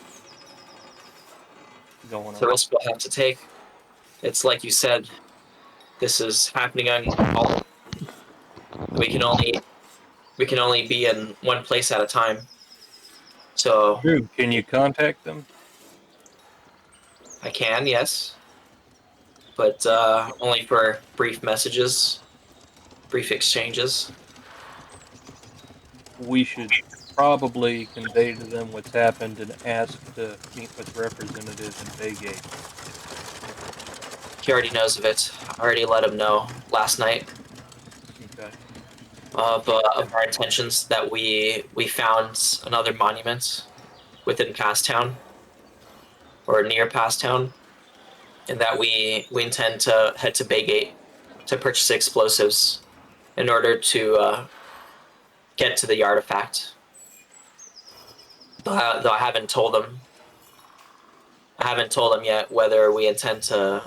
going It's the on. risk we'll have to take. It's like you said, this is happening on all. We can only be in one place at a time. So True. Can you contact them? I can, yes, but only for brief messages, brief exchanges. We should probably convey to them what's happened and ask to meet with representatives in Baygate. He already knows of it. I already let him know last night Okay. of our intentions, that we found another monument within Passtown or near Passtown, and that we intend to head to Baygate to purchase explosives in order to get to the artifact. Though I haven't told them. I haven't told them yet whether we intend to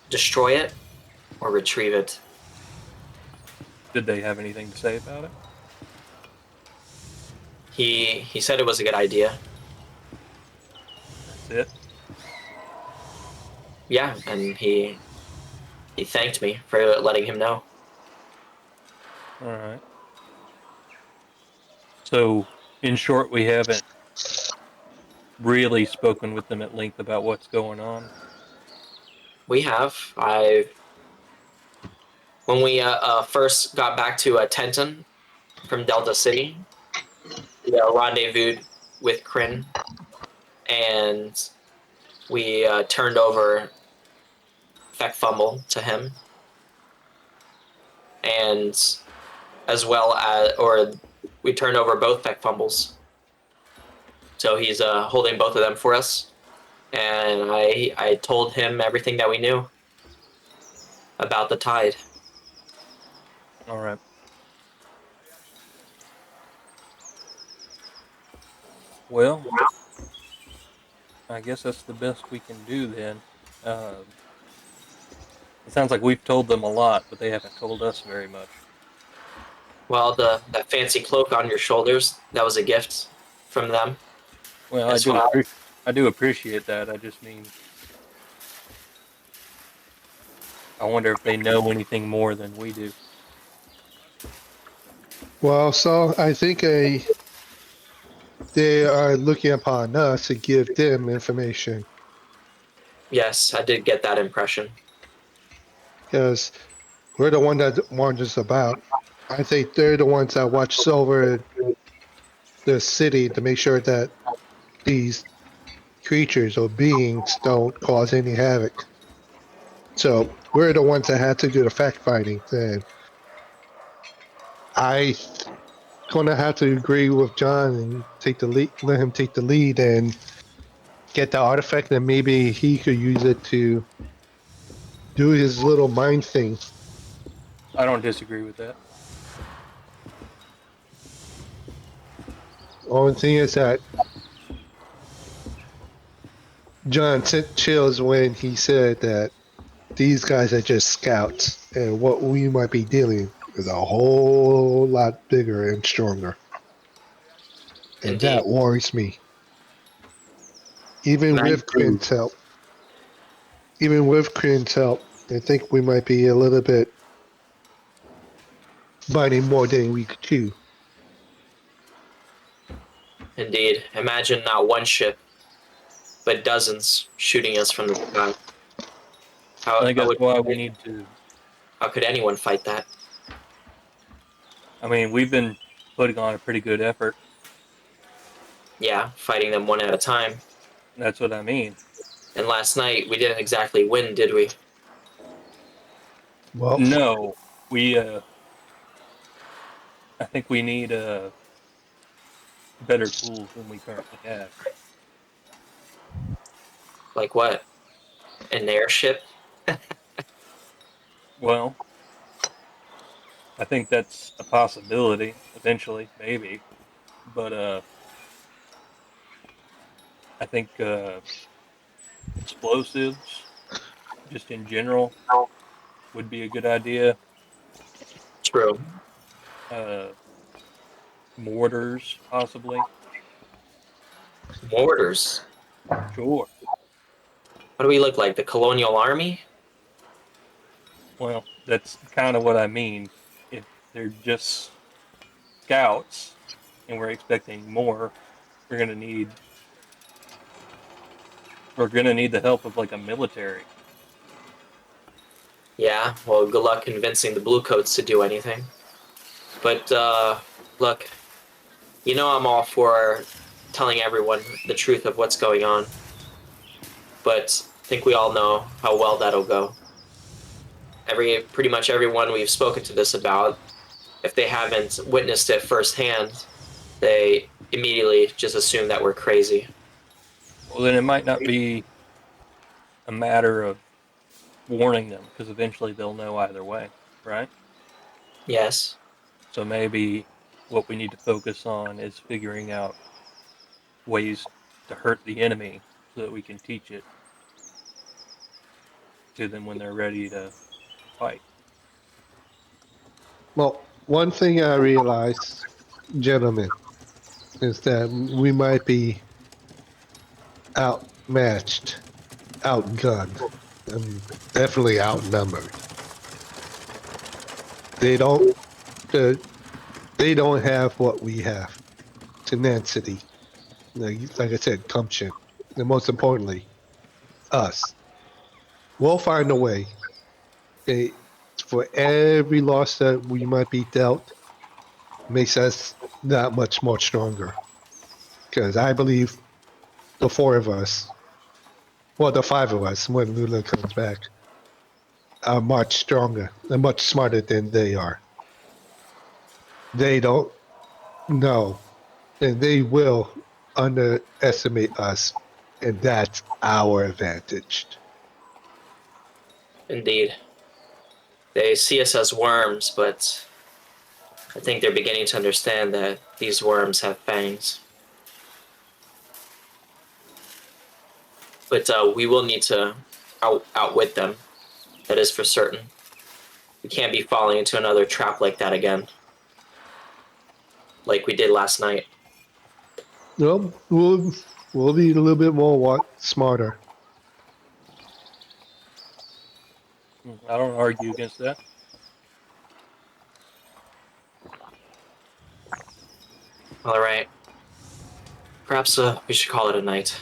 destroy it or retrieve it. Did they have anything to say about it? He said it was a good idea. That's it? Yeah, and he thanked me for letting him know. Alright. So, in short, we haven't really spoken with them at length about what's going on. We have. When we first got back to Tenton from Delta City, we rendezvoused with Kryn, and we turned over Feck Fumble to him, and as well as, or we turned over both Feck Fumbles. So he's holding both of them for us, and I told him everything that we knew about the tide. Alright. Well, I guess that's the best we can do then. Uh, it sounds like we've told them a lot, but they haven't told us very much. Well, that fancy cloak on your shoulders, that was a gift from them Well, as well. I do appreciate that. I just mean, I wonder if they know anything more than we do. Well, so I think they are looking upon us to give them information Yes, I did get that impression. because we're the one that warned us about. I think they're the ones that watch over the city to make sure that these creatures or beings don't cause any havoc. So we're the ones that had to do the fact finding. Then I gonna have to agree with John and take the lead, let him take the lead and get the artifact, and maybe he could use it to do his little mind thing. I don't disagree with that. Only thing is that John sent chills when he said that these guys are just scouts, and what we might be dealing is a whole lot bigger and stronger. And Indeed. that worries me. Even with Crin's help, I think we might be a little bit biting more than we could chew. Indeed. Imagine not one ship, but dozens shooting us from the sky. I think that's why we need to. How could anyone fight that? I mean, we've been putting on a pretty good effort. Yeah, fighting them one at a time. That's what I mean. And last night we didn't exactly win, did we? Well, No, we. I think we need better tools than we currently have. Like what? An airship? Well, I think that's a possibility eventually, maybe. But I think explosives, just in general, would be a good idea. True. Uh, mortars, possibly. Mortars. Sure. What do we look like? The colonial army? Well, that's kind of what I mean. If they're just scouts and we're expecting more, we're gonna need we're gonna need the help of like a military. Yeah, well, good luck convincing the Bluecoats to do anything. But, look, you know I'm all for telling everyone the truth of what's going on. But I think we all know how well that'll go. Pretty much everyone we've spoken to this about, if they haven't witnessed it firsthand, they immediately just assume that we're crazy. Well, then it might not be a matter of warning them because eventually they'll know either way, right? Yes, So maybe what we need to focus on is figuring out ways to hurt the enemy so that we can teach it to them when they're ready to fight. well, one thing I realized, gentlemen, is that we might be outmatched, outgunned, and definitely outnumbered. They don't. They don't have what we have. Tenacity, like I said, gumption, and most importantly, us. We'll find a way. They, for every loss that we might be dealt, makes us that much more stronger. Because I believe the four of us, well, the five of us, when Lula comes back, are much stronger and much smarter than they are. They don't know, and they will underestimate us, and that's our advantage. indeed. They see us as worms, but I think they're beginning to understand that these worms have fangs. but we will need to outwit them. That is for certain. We can't be falling into another trap like that again, like we did last night. Well, we'll be a little bit more smarter. I don't argue against that. All right. Perhaps we should call it a night.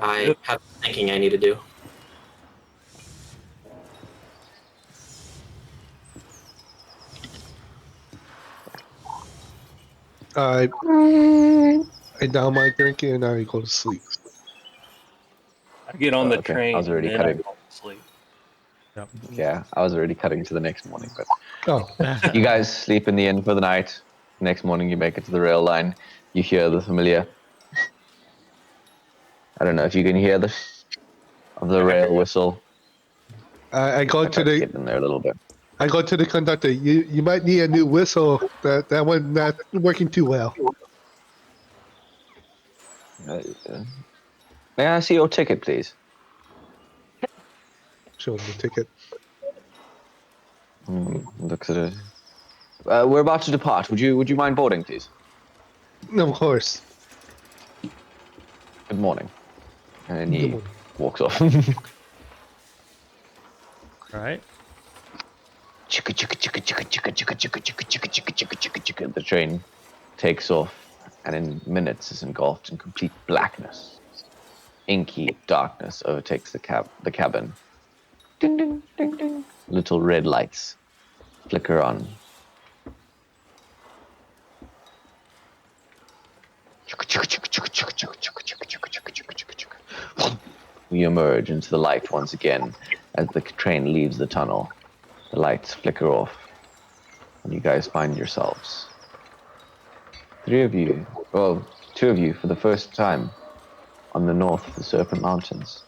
I have thinking I need to do. I down my drinking and I go to sleep. I get on the Okay, train I was already and then I cutting. go to sleep. Yep. Yeah, I was already cutting to the next morning. But Oh, you guys sleep in the inn for the night. Next morning, you make it to the rail line. You hear the familiar. I don't know if you can hear the rail whistle. I go I to tried to the get in there a little bit. I go to the conductor. You might need a new whistle. That one not working too well. May I see your ticket, please? Show him the ticket. Looks at it. We're about to depart. Would you mind boarding, please? No, of course. Good morning. And then Good he morning. walks off. All right. The train takes off, and in minutes is engulfed in complete blackness. Inky darkness overtakes the cabin. Ding, ding, ding, ding. Little red lights flicker on. We emerge into the light once again as the train leaves the tunnel. The lights flicker off, and you guys find yourselves. Two of you for the first time on the north of the Serpent Mountains.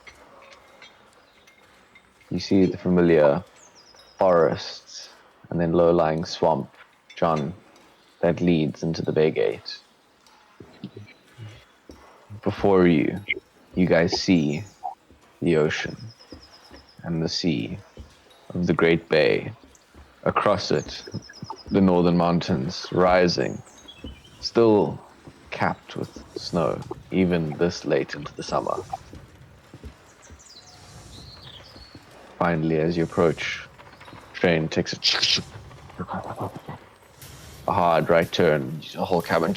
You see the familiar forests and then low-lying swamp, John, that leads into the Bay Gate. Before you, you guys see the ocean and the sea of the Great Bay. Across it, the northern mountains rising, still capped with snow, even this late into the summer. Finally, as you approach, train takes a hard right turn. The whole cabin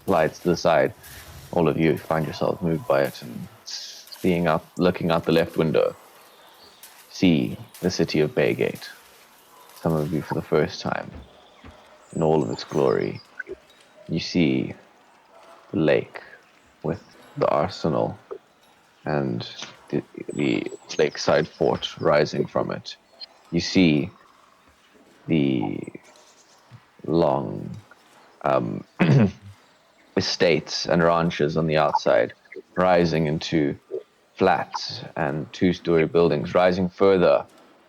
slides to the side. All of you find yourselves moved by it, and looking out the left window, see the city of Baygate. Some of you for the first time, in all of its glory. You see the lake with the arsenal and the lakeside fort rising from it. You see the long estates and ranches on the outside rising into flat and two-story buildings, rising further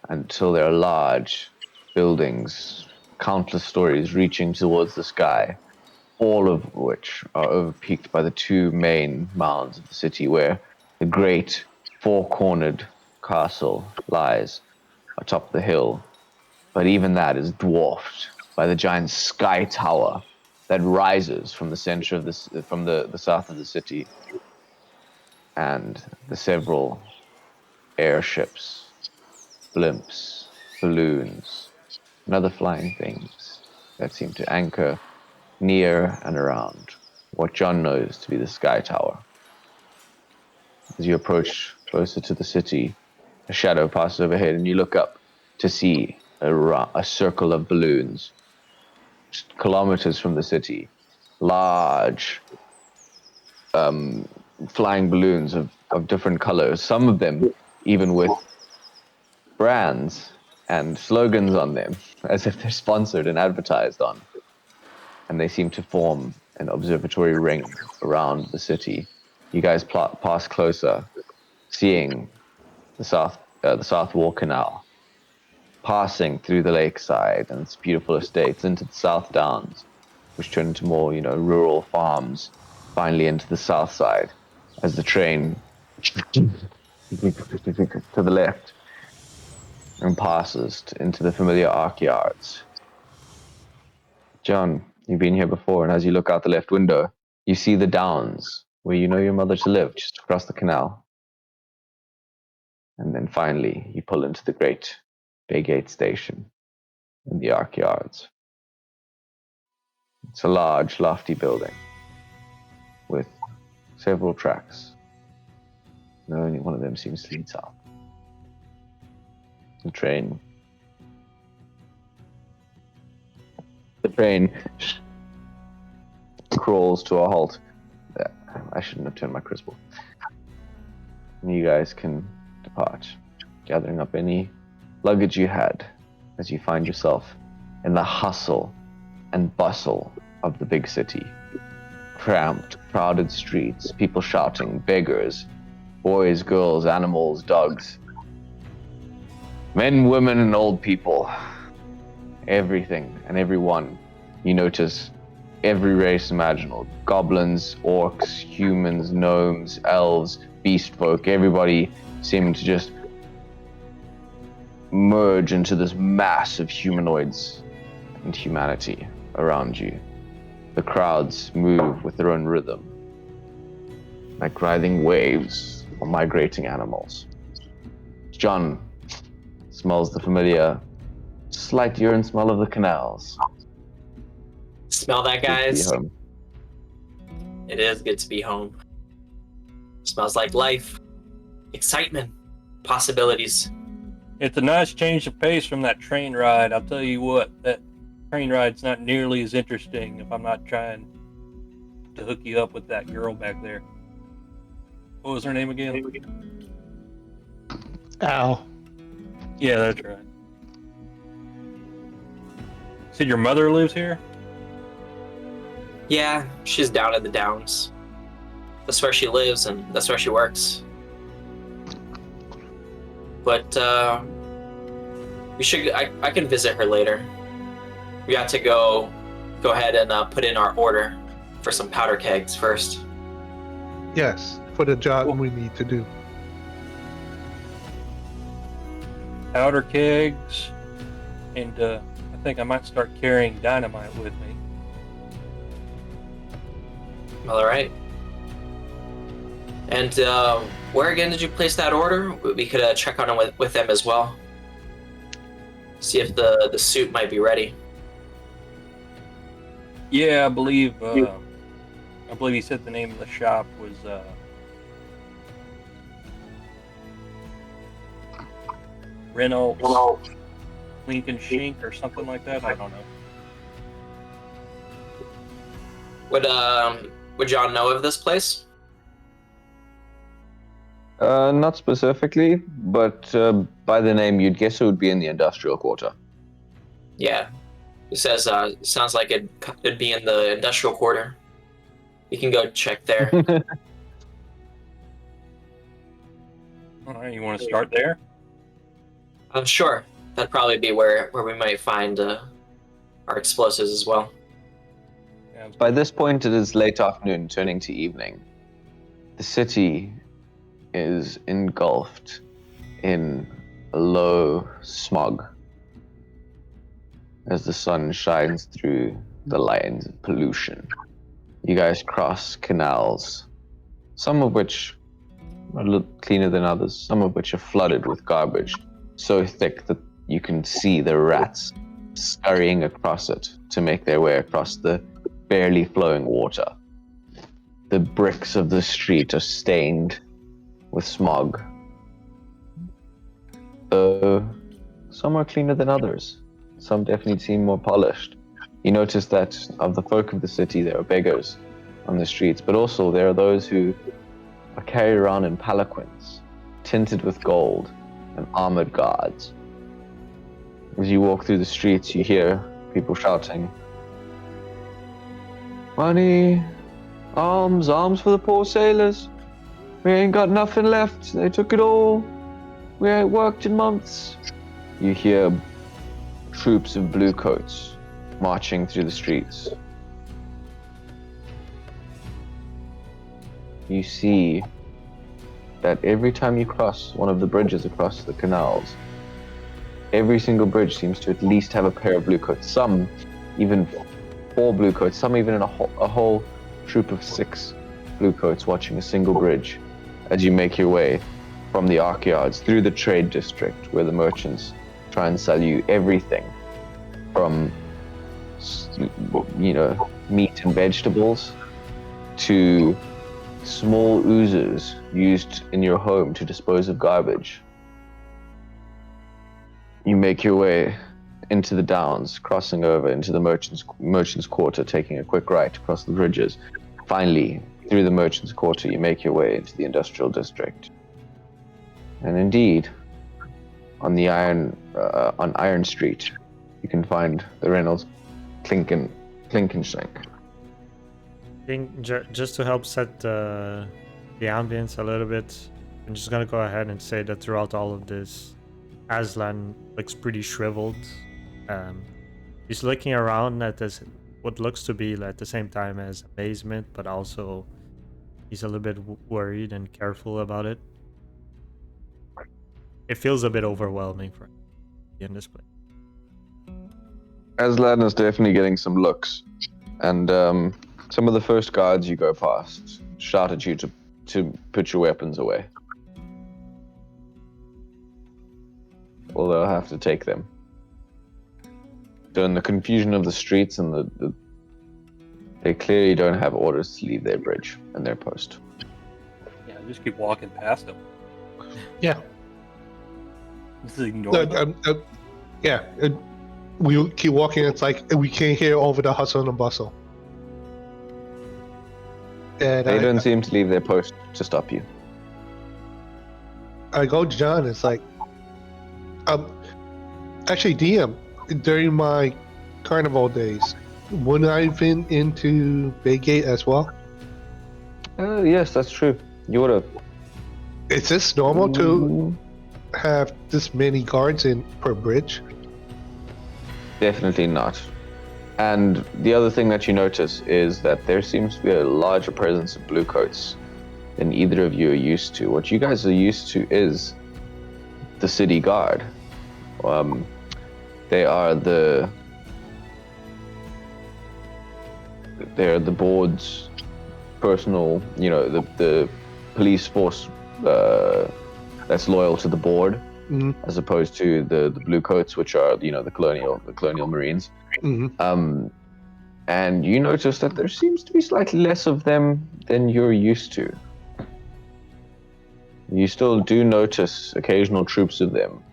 until there are large buildings, countless stories reaching towards the sky, all of which are overpeaked by the two main mounds of the city where the great four-cornered castle lies atop the hill. But even that is dwarfed by the giant sky tower that rises from the center of from the south of the city, and the several airships, blimps, balloons, and other flying things that seem to anchor near and around what John knows to be the Sky Tower. As you approach closer to the city, a shadow passes overhead, and you look up to see a circle of balloons, just kilometers from the city, large flying balloons of different colors, some of them even with brands and slogans on them, as if they're sponsored and advertised on. And they seem to form an observatory ring around the city. You guys pass closer, seeing the South Wall Canal, passing through the lakeside and its beautiful estates into the South Downs, which turn into more, rural farms, finally into the south side, as the train to the left and passes into the familiar arc yards. John, you've been here before, and as you look out the left window, you see the downs where you know your mother to live, just across the canal. And then finally, you pull into the great Baygate station in the arc yards. It's a large, lofty building with several tracks. And only one of them seems to lead south. The train crawls to a halt. I shouldn't have turned my crystal. And you guys can depart, gathering up any luggage you had as you find yourself in the hustle and bustle of the big city. Cramped, crowded streets, people shouting, beggars, boys, girls, animals, dogs, men, women, and old people. Everything and everyone. You notice every race imaginable. Goblins, orcs, humans, gnomes, elves, beast folk, everybody seeming to just merge into this mass of humanoids and humanity around you. The crowds move with their own rhythm, like writhing waves or migrating animals. John smells the familiar slight urine smell of the canals. Smell that, guys? Home. It is good to be home. Smells like life, excitement, possibilities. It's a nice change of pace from that train ride. I'll tell you what, that train ride's not nearly as interesting if I'm not trying to hook you up with that girl back there. What was her name again? Al. Yeah, that's right. Said your mother lives here? Yeah, she's down in the Downs. That's where she lives and that's where she works. But we should. I can visit her later. We have to go ahead and put in our order for some powder kegs first. Yes, for the job we need to do. Powder kegs, and I think I might start carrying dynamite with me. All right. And where again did you place that order? We could check on it with them as well. See if the suit might be ready. Yeah, I believe he said the name of the shop was Reynolds Lincoln Shink or something like that. I don't know. Would John know of this place? Not specifically, but by the name, you'd guess it would be in the industrial quarter. Yeah. It says, sounds like it could be in the industrial quarter. You can go check there. All right, you want to start there? Sure. That'd probably be where we might find our explosives as well. By this point, it is late afternoon, turning to evening. The city is engulfed in a low smog as the sun shines through the lines of pollution. You guys cross canals, some of which are a little cleaner than others, some of which are flooded with garbage, so thick that you can see the rats scurrying across it to make their way across the barely flowing water. The bricks of the street are stained with smog. Some are cleaner than others. Some definitely seem more polished. You notice that of the folk of the city, there are beggars on the streets, but also there are those who are carried around in palanquins, tinted with gold, and armored guards. As you walk through the streets, you hear people shouting, "Money, arms for the poor sailors. We ain't got nothing left. They took it all. We ain't worked in months." You hear troops of bluecoats marching through the streets. You see that every time you cross one of the bridges across the canals, every single bridge seems to at least have a pair of blue coats. Some even 4 blue coats. Some even in a whole troop of 6 blue coats watching a single bridge as you make your way from the Ark Yards through the trade district where the merchants try and sell you everything from, meat and vegetables to small oozes used in your home to dispose of garbage. You make your way into the Downs, crossing over into the merchants' quarter, taking a quick right across the bridges. Finally, through the merchants' quarter, you make your way into the industrial district. And indeed, on Iron Street, you can find the Reynolds Klinkenschenk. I think just to help set the ambience a little bit, I'm just gonna go ahead and say that throughout all of this, Aslan looks pretty shriveled. He's looking around at this, what looks to be at the same time as amazement, but also he's a little bit worried and careful about it. It feels a bit overwhelming for him in this place. Aslan is definitely getting some looks, and some of the first guards you go past shout at you to put your weapons away. Well, they'll have to take them. So in the confusion of the streets and they clearly don't have orders to leave their bridge and their post. Yeah, just keep walking past them. Yeah. Just ignore them. We keep walking. It's like we can't hear over the hustle and bustle. And They don't seem to leave their post to stop you. I go to John. It's like, actually, DM, during my carnival days, wouldn't I have been into Baygate as well? Yes, that's true. You would have. Is this normal to have this many guards in per bridge? Definitely not. And the other thing that you notice is that there seems to be a larger presence of blue coats than either of you are used to. What you guys are used to is the city guard. They're the board's personal, the police force that's loyal to the board, as opposed to the blue coats, which are the colonial marines. And you notice that there seems to be slightly less of them than you're used to. You still do notice occasional troops of them,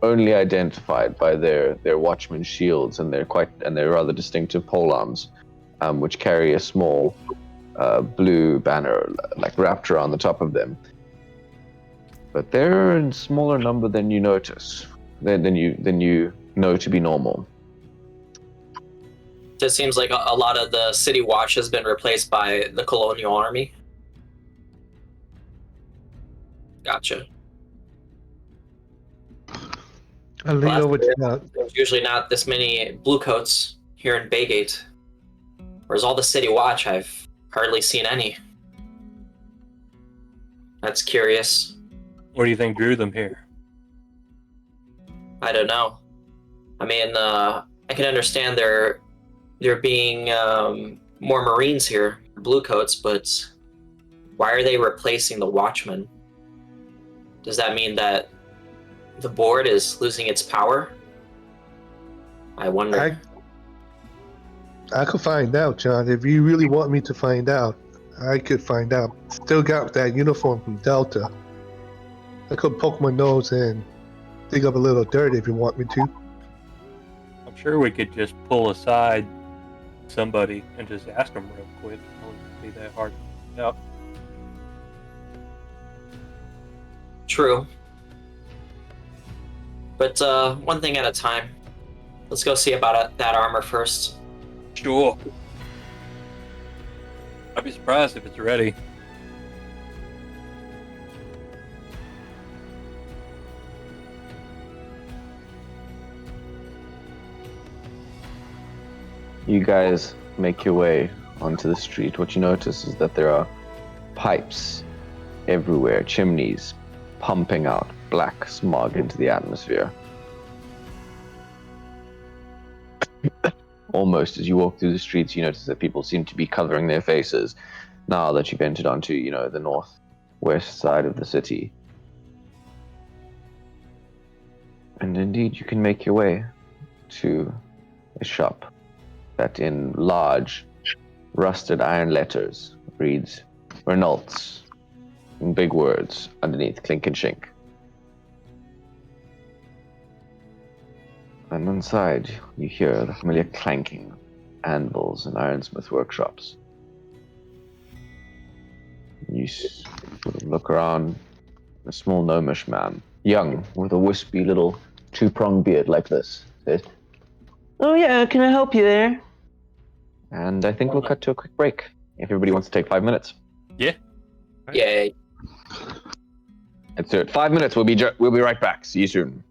only identified by their watchman shields and their rather distinctive polearms, which carry a small blue banner wrapped around the top of them. But they're in smaller number than you notice, than you know to be normal. It seems like a lot of the city watch has been replaced by the colonial army. Gotcha. I lean over to that. There's usually not this many blue coats here in Baygate. Whereas all the city watch, I've hardly seen any. That's curious. What do you think drew them here? I don't know. I mean, I can understand there being more Marines here, blue coats, but why are they replacing the watchmen? Does that mean that the board is losing its power? I wonder. I could find out, John. If you really want me to find out, I could find out. Still got that uniform from Delta. I could poke my nose and dig up a little dirt if you want me to. I'm sure we could just pull aside somebody and just ask them real quick. It wouldn't be that hard to find out. True. But one thing at a time. Let's go see about that armor first. Sure. I'd be surprised if it's ready. You guys make your way onto the street. What you notice is that there are pipes everywhere, chimneys pumping out black smog into the atmosphere. Almost as you walk through the streets, you notice that people seem to be covering their faces now that you've entered onto, the northwest side of the city. And indeed, you can make your way to a shop that in large, rusted iron letters reads Reynolds in big words underneath Clink and Shink. And inside, you hear the familiar clanking of anvils and ironsmith workshops. You sort of look around, a small gnomish man, young, with a wispy little two-pronged beard like this, says, "Oh yeah, can I help you there?" And I think we'll cut to a quick break, if everybody wants to take 5 minutes. Yay. Let's do it. 5 minutes, we'll be right back. See you soon.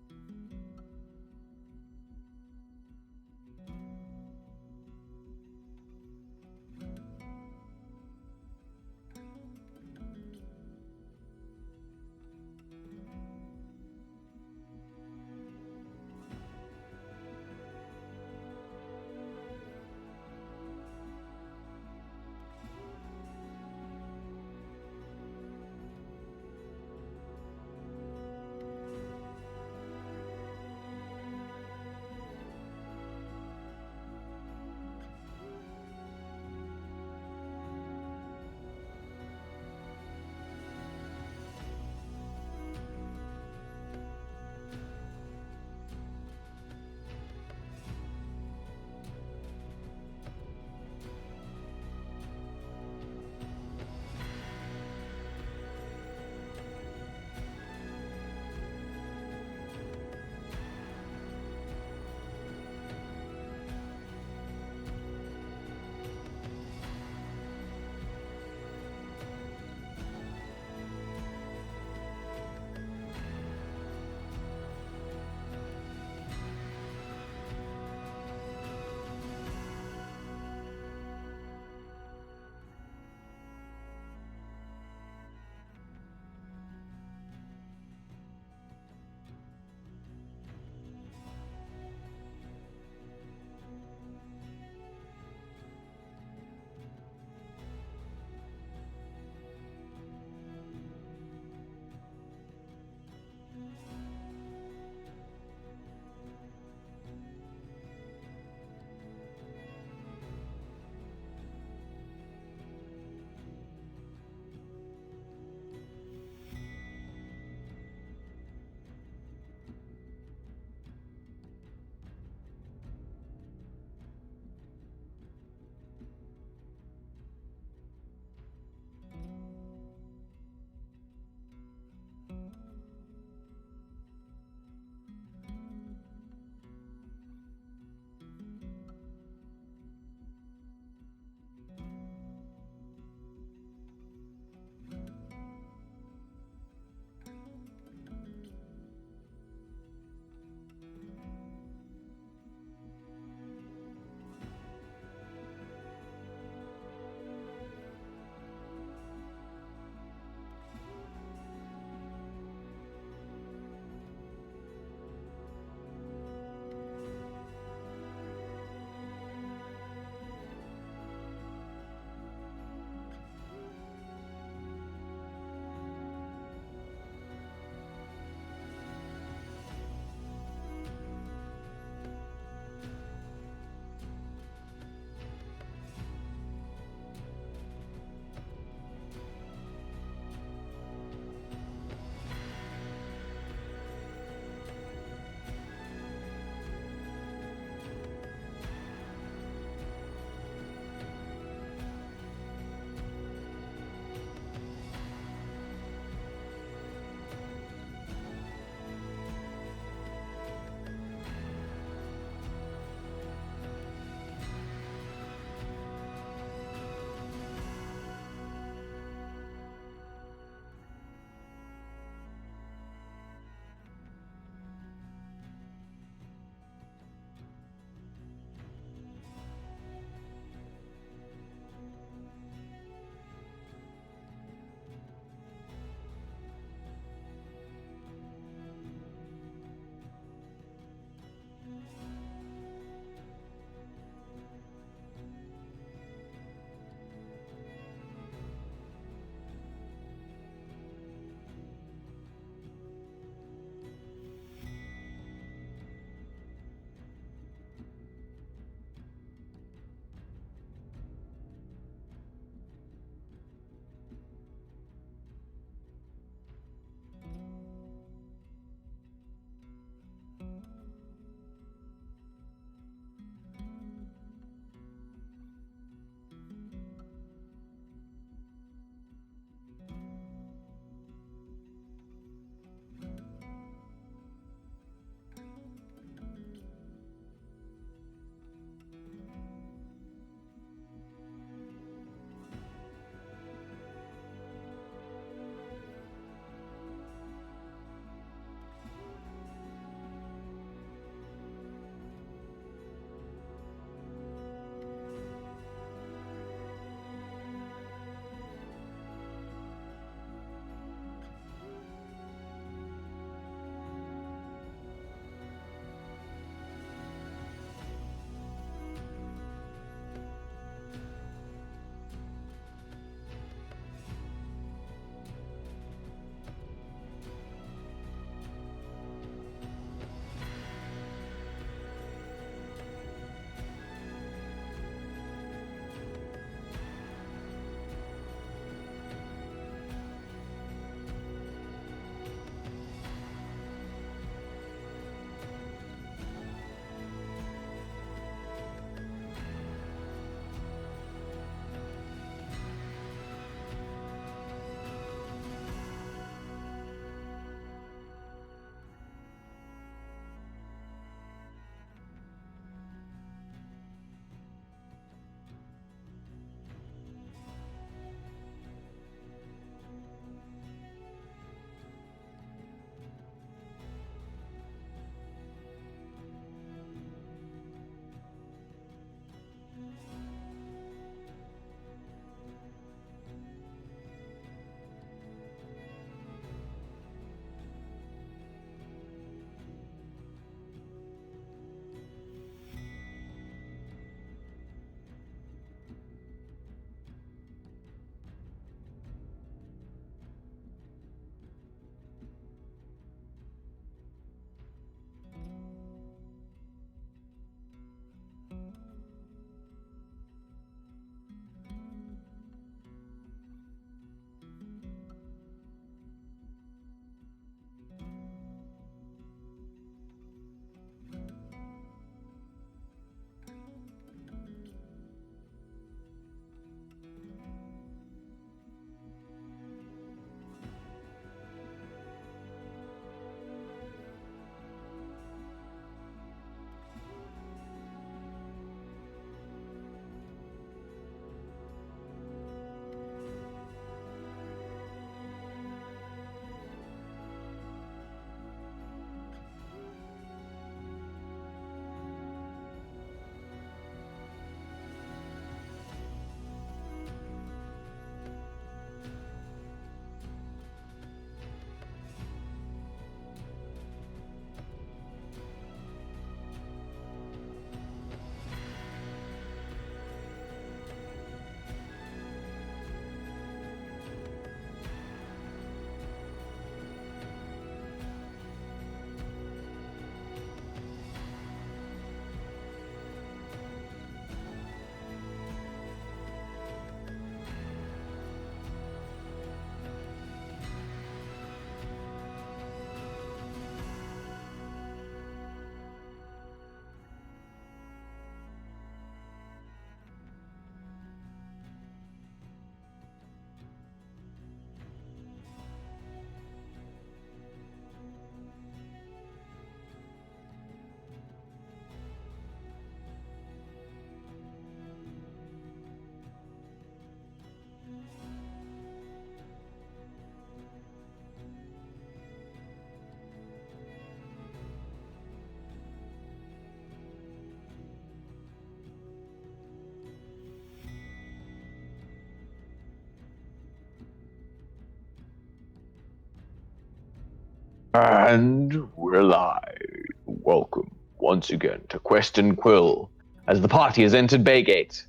And we're live. Welcome once again to Quest and Quill, as the party has entered Baygate,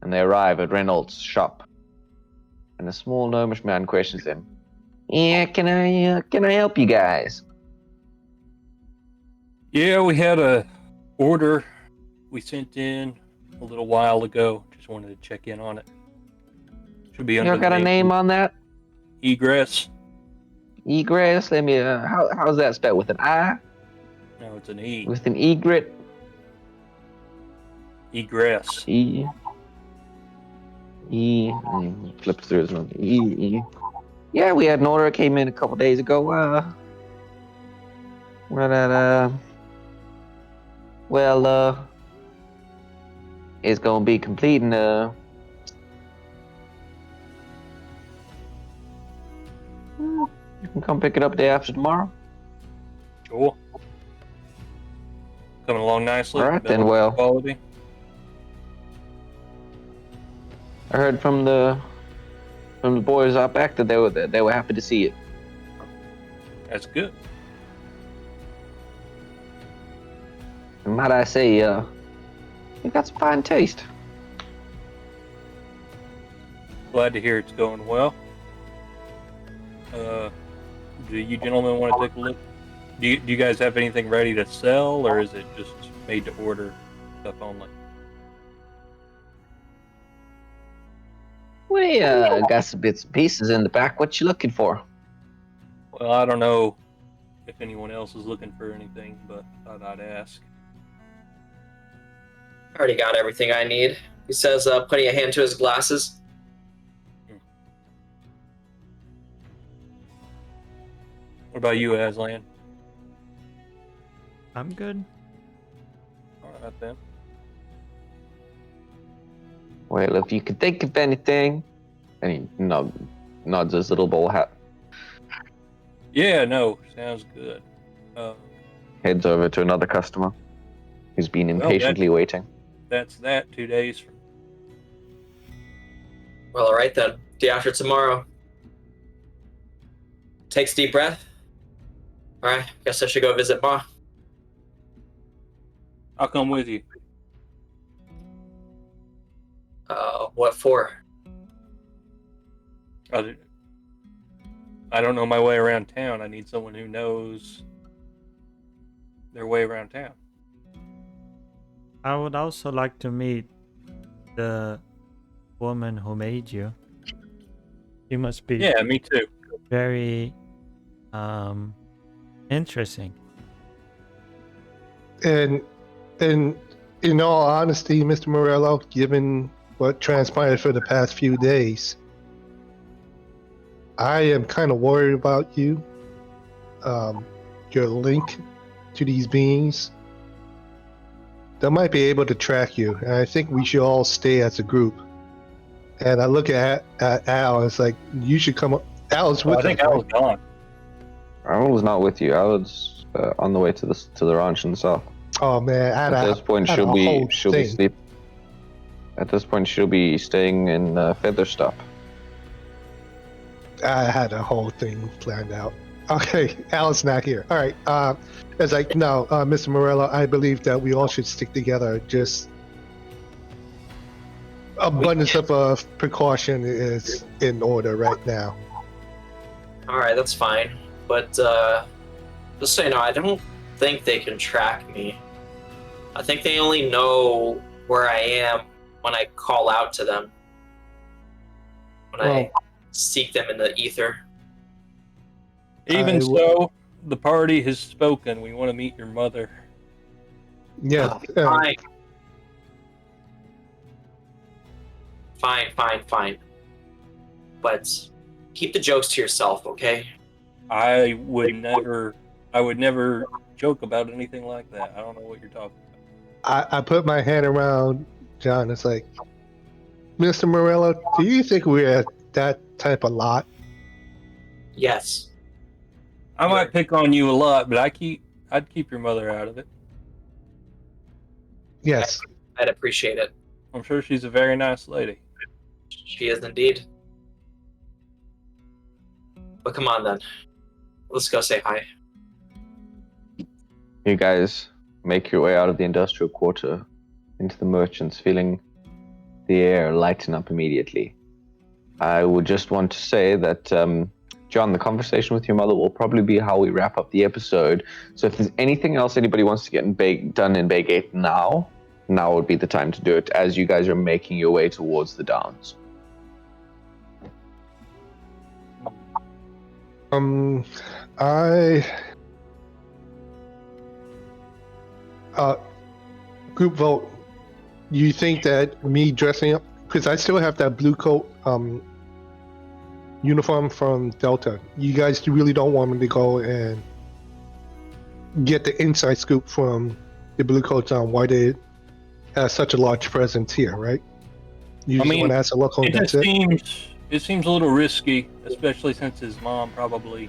and they arrive at Reynolds' shop. And a small gnomish man questions them. Yeah, can I help you guys? Yeah, we had a order we sent in a little while ago. Just wanted to check in on it. Should be under You got the a name on that? Egress. Egress? Let me. How's that spelled? With an I? No, it's an E. With an egret. Egress. E. Flip through his one. E. Yeah, we had an order that came in a couple days ago. We're at it's gonna be complete in you can come pick it up day after tomorrow. Sure. Coming along nicely. All right, Better then, well. quality. I heard from the boys out back that they were happy to see it. That's good. And might I say, you got some fine taste. Glad to hear it's going well. Do you gentlemen want to take a look? Do you guys have anything ready to sell, or is it just made to order stuff only? We got some bits and pieces in the back. What you looking for? Well, I don't know if anyone else is looking for anything, but thought I'd ask. I already got everything I need. He says, putting a hand to his glasses. What about you, Aslan? I'm good. All right, then. Well, if you could think of anything, and he nods his little bowl hat. Yeah, no, sounds good. Heads over to another customer who's been Well, impatiently waiting. That's that. 2 days from. Well, all right then. Day after tomorrow. Takes a deep breath. All right, guess I should go visit Ma. I'll come with you. What for? I don't know my way around town. I need someone who knows their way around town. I would also like to meet the woman who made you. She must be Yeah, me too. very interesting. And in all honesty, Mr. Morello, given what transpired for the past few days, I am kind of worried about you. Your link to these beings. They might be able to track you, and I think we should all stay as a group. And I look at Al, and it's like, you should come up. Al's with I think us, I right? was gone. I was not with you. I was on the way to the ranch in the south. Oh man, At this point, she'll be sleep. At this point, she'll be staying in Featherstop. I had a whole thing planned out. Okay, Al's not here. All right. It's like, no, Mr. Morello, I believe that we all should stick together. Just abundance of precaution is in order right now. All right, that's fine. But just so you know, I don't think they can track me. I think they only know where I am when I call out to them. When I seek them in the ether. Even so, the party has spoken. We want to meet your mother. Yeah. Fine. But keep the jokes to yourself, okay? I would never joke about anything like that. I don't know what you're talking about. I put my hand around John. It's like, Mr. Morello, do you think we're at that type of lot? Yes. I might pick on you a lot, but I'd keep your mother out of it. Yes. I'd appreciate it. I'm sure she's a very nice lady. She is indeed. But come on then. Let's go say hi. You guys make your way out of the industrial quarter into the merchants, feeling the air lighten up immediately. I would just want to say that, John, the conversation with your mother will probably be how we wrap up the episode. So if there's anything else anybody wants to get done in Bay Gate now would be the time to do it, as you guys are making your way towards the Downs. Group vote. You think that me dressing up, because I still have that blue coat uniform from Delta. You guys really don't want me to go and get the inside scoop from the blue coats on why they have such a large presence here, right? You just want to ask a local. It seems a little risky, especially since his mom probably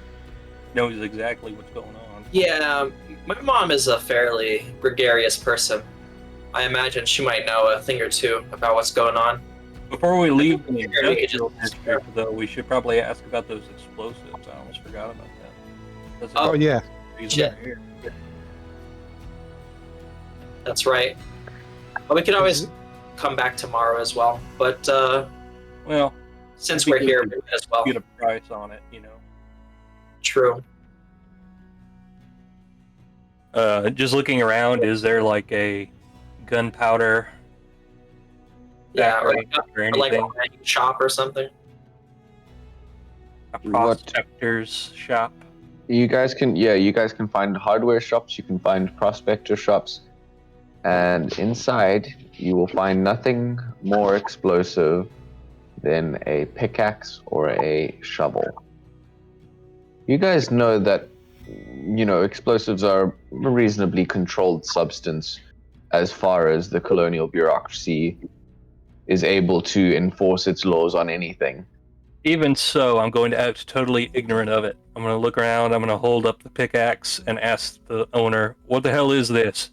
knows exactly what's going on. Yeah, my mom is a fairly gregarious person. I imagine she might know a thing or two about what's going on. Before we leave the industrial district, though, we should probably ask about those explosives. I almost forgot about that. Oh yeah. Shit. That's right. But we can always come back tomorrow as well. But well, since we're here as well, get a price on it, you know. True. Just looking around, is there like a gunpowder? Yeah, or anything? like a shop or something. A prospector's shop. You guys can find hardware shops. You can find prospector shops, and inside you will find nothing more explosive than a pickaxe or a shovel. You guys know that, explosives are a reasonably controlled substance as far as the colonial bureaucracy is able to enforce its laws on anything. Even so, I'm going to act totally ignorant of it. I'm going to look around, I'm going to hold up the pickaxe and ask the owner, what the hell is this?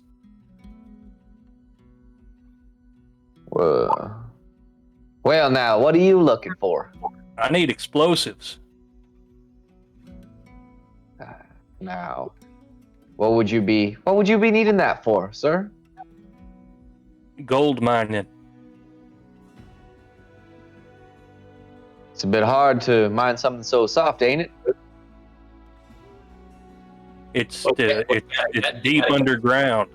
Well, now, what are you looking for? I need explosives. Now, what would you be needing that for, sir? Gold mining. It's a bit hard to mine something so soft, ain't it? It's deep underground.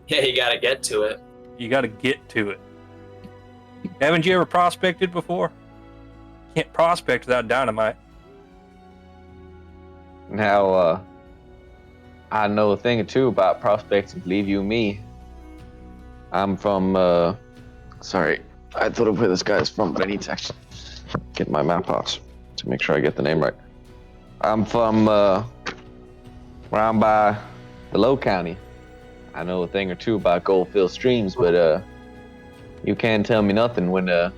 Yeah, you gotta get to it. You got to get to it. Haven't you ever prospected before? Can't prospect without dynamite. Now, I know a thing or two about prospecting, believe you me. I'm from, sorry, I thought of where this guy is from, but I need to actually get my map out to make sure I get the name right. I'm from, around by the Low County. I know a thing or two about gold-filled streams, but, you can't tell me nothing when a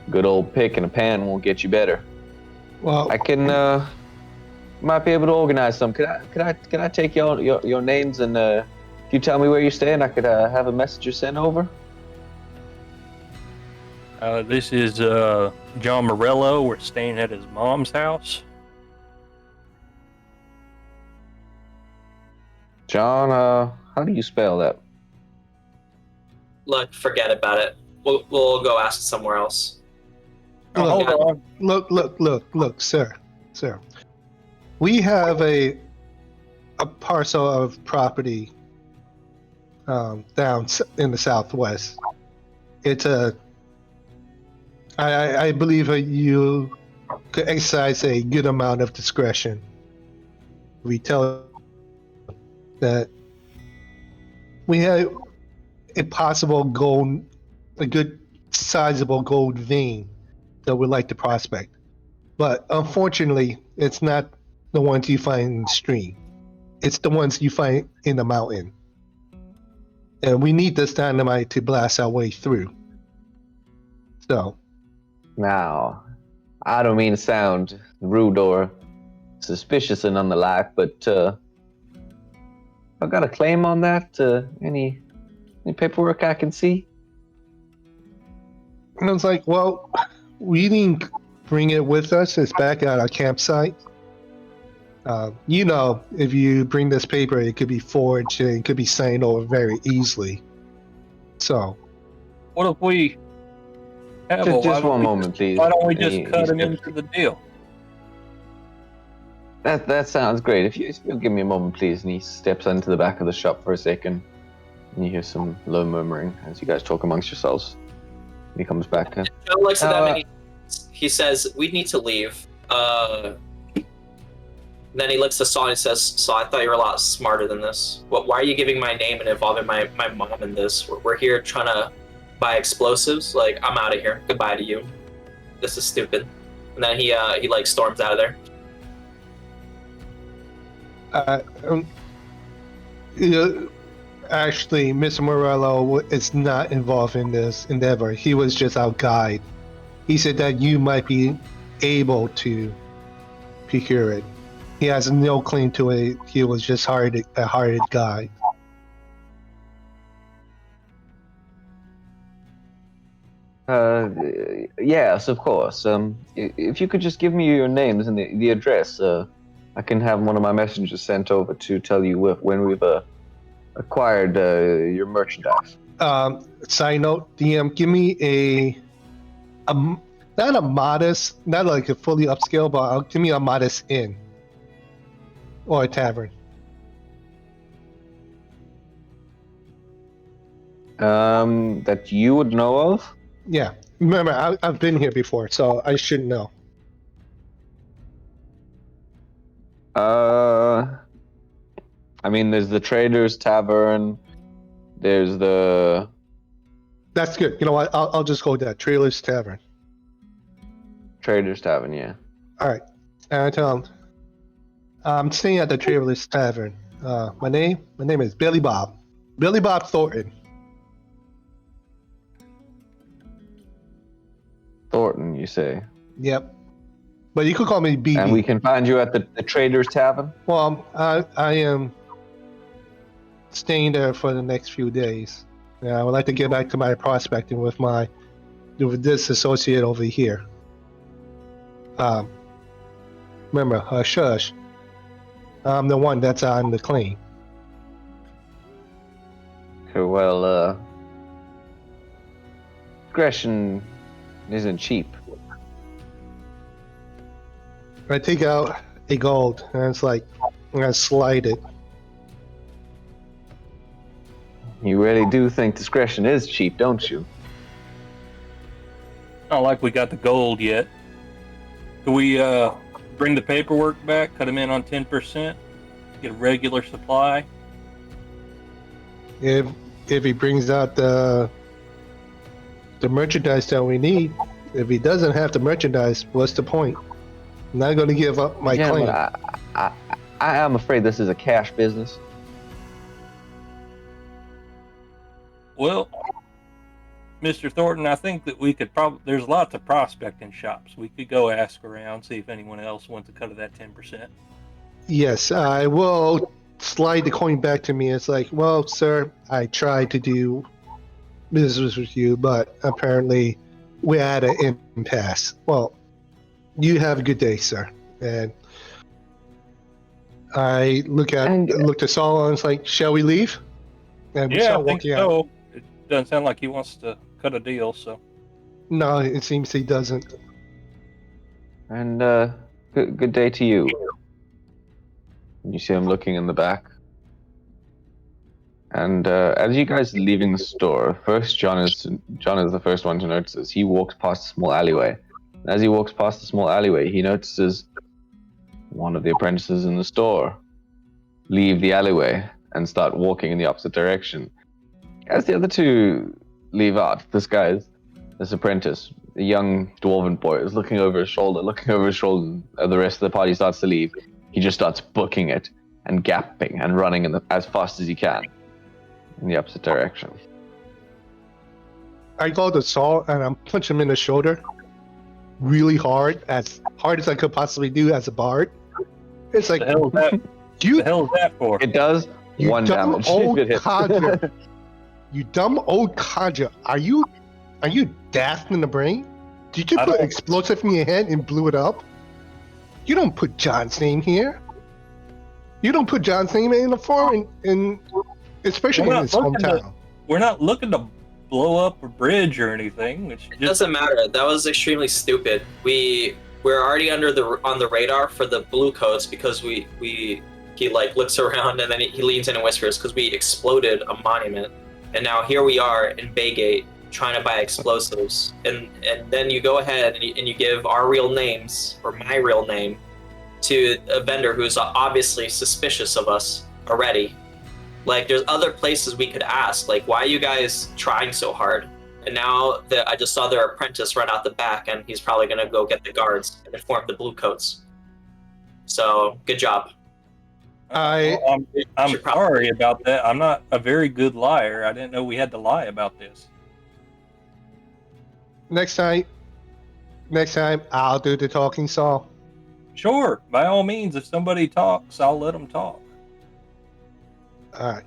good old pick and a pan won't get you better. Well, I can, might be able to organize some. Could I take your names, and if you tell me where you're staying, I could have a messenger sent over? This is John Morello. We're staying at his mom's house. John, how do you spell that? Look, forget about it. We'll go ask somewhere else. Oh, hold on. Look, sir. We have a parcel of property down in the southwest. It's I believe you could exercise a good amount of discretion. We tell that we have a possible gold, a good sizable gold vein that we'd like to prospect. But unfortunately, it's not the ones you find in the stream. It's the ones you find in the mountain. And we need this dynamite to blast our way through. So. Now, I don't mean to sound rude or suspicious and on the like, but I got a claim on that. Any paperwork I can see? And I was like, well, we didn't bring it with us. It's back at our campsite. If you bring this paper, it could be forged and it could be signed over very easily. So. What if we have just one moment, please. Why don't we just cut him into the deal? That sounds great. If you'll give me a moment, please. And he steps into the back of the shop for a second. And you hear some low murmuring as you guys talk amongst yourselves. And he comes back. Joe looks at them and he says, we need to leave. And then he looks to Saul and he says, "Saul, I thought you were a lot smarter than this. Why are you giving my name and involving my mom in this? We're here trying to buy explosives. Like, I'm out of here. Goodbye to you. This is stupid." And then he like storms out of there. Actually, Mr. Morello is not involved in this endeavor. He was just our guide. He said that you might be able to procure it. He has no claim to it. He was just a hired guide. Yes, of course. If you could just give me your names and the address, I can have one of my messengers sent over to tell you when we've acquired your merchandise. Side note, DM, give me not a modest, not like a fully upscale, but give me a modest inn or a tavern. That you would know of? Yeah, remember, I've been here before, so I should know. I mean, there's the Traders Tavern. There's the... That's good. You know what? I'll just go with that. Trailer's Tavern. Traders Tavern, yeah. All right. And I tell him, I'm staying at the Trailer's Tavern. My name is Billy Bob. Billy Bob Thornton. Thornton, you say? Yep. But you could call me BB. And we can find you at the Traders Tavern? Well, I am staying there for the next few days. I would like to get back to my prospecting with this associate over here. Remember, Shush. I'm the one that's on the claim. Okay, well, discretion isn't cheap. I take out a gold, and it's like, and I slide it. You really do think discretion is cheap, don't you? Not like we got the gold yet. Can we bring the paperwork back, cut them in on 10%, get a regular supply? If he brings out the merchandise that we need, if he doesn't have the merchandise, what's the point? I'm not going to give up my claim. I am afraid this is a cash business. Well, Mr. Thornton, I think that we could there's lots of prospecting shops. We could go ask around, see if anyone else wants to cut of that 10%. Yes, I will slide the coin back to me. It's like, well, sir, I tried to do business with you, but apparently we're at an impasse. Well, you have a good day, sir. And I look to Saul and it's like, shall we leave? And we start walking out. It doesn't sound like he wants to cut a deal, so. No, it seems he doesn't. And good day to you. You see him looking in the back. And as you guys are leaving the store, first John is the first one to notice this. He walks past a small alleyway. And as he walks past the small alleyway, he notices one of the apprentices in the store leave the alleyway and start walking in the opposite direction. As the other two leave out, this apprentice, a young dwarven boy, is looking over his shoulder, and the rest of the party starts to leave. He just starts booking it and gapping and running as fast as he can in the opposite direction. I go to Saul and I'm punching him in the shoulder really hard as I could possibly do as a bard. It's like, the hell is that for? It does you 1 dumb damage. old if it hits. codger. You dumb old codger. Are you daft in the brain? Did you put explosive in your head and blew it up? You don't put John's name here. You don't put John's name in the forum, especially in his hometown. We're not looking to blow up a bridge or anything. It doesn't matter. That was extremely stupid. We're already on the radar for the blue coats because he like looks around and then he leans in and whispers because we exploded a monument, and now here we are in Baygate trying to buy explosives, and then you go ahead and you give our real names or my real name, to a vendor who's obviously suspicious of us already. Like, there's other places we could ask. Like, why are you guys trying so hard? And now that I just saw their apprentice run out the back, and he's probably gonna go get the guards and inform the bluecoats. So, good job. I'm sorry about that. I'm not a very good liar. I didn't know we had to lie about this. Next time, I'll do the talking, Saul. Sure, by all means, if somebody talks, I'll let them talk. All right.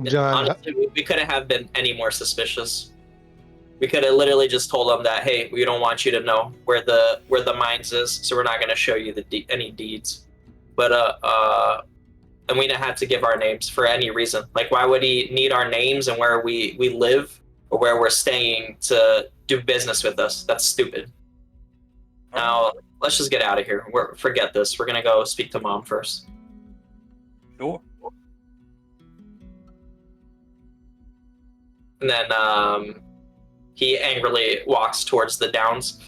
John. Honestly, we couldn't have been any more suspicious. We could have literally just told them that, hey, we don't want you to know where the mines is, so we're not going to show you any deeds. But and we didn't have to give our names for any reason. Like, why would he need our names and where we live or where we're staying to do business with us? That's stupid. Now, let's just get out of here. Forget this. We're going to go speak to Mom first. Sure. And then he angrily walks towards the downs.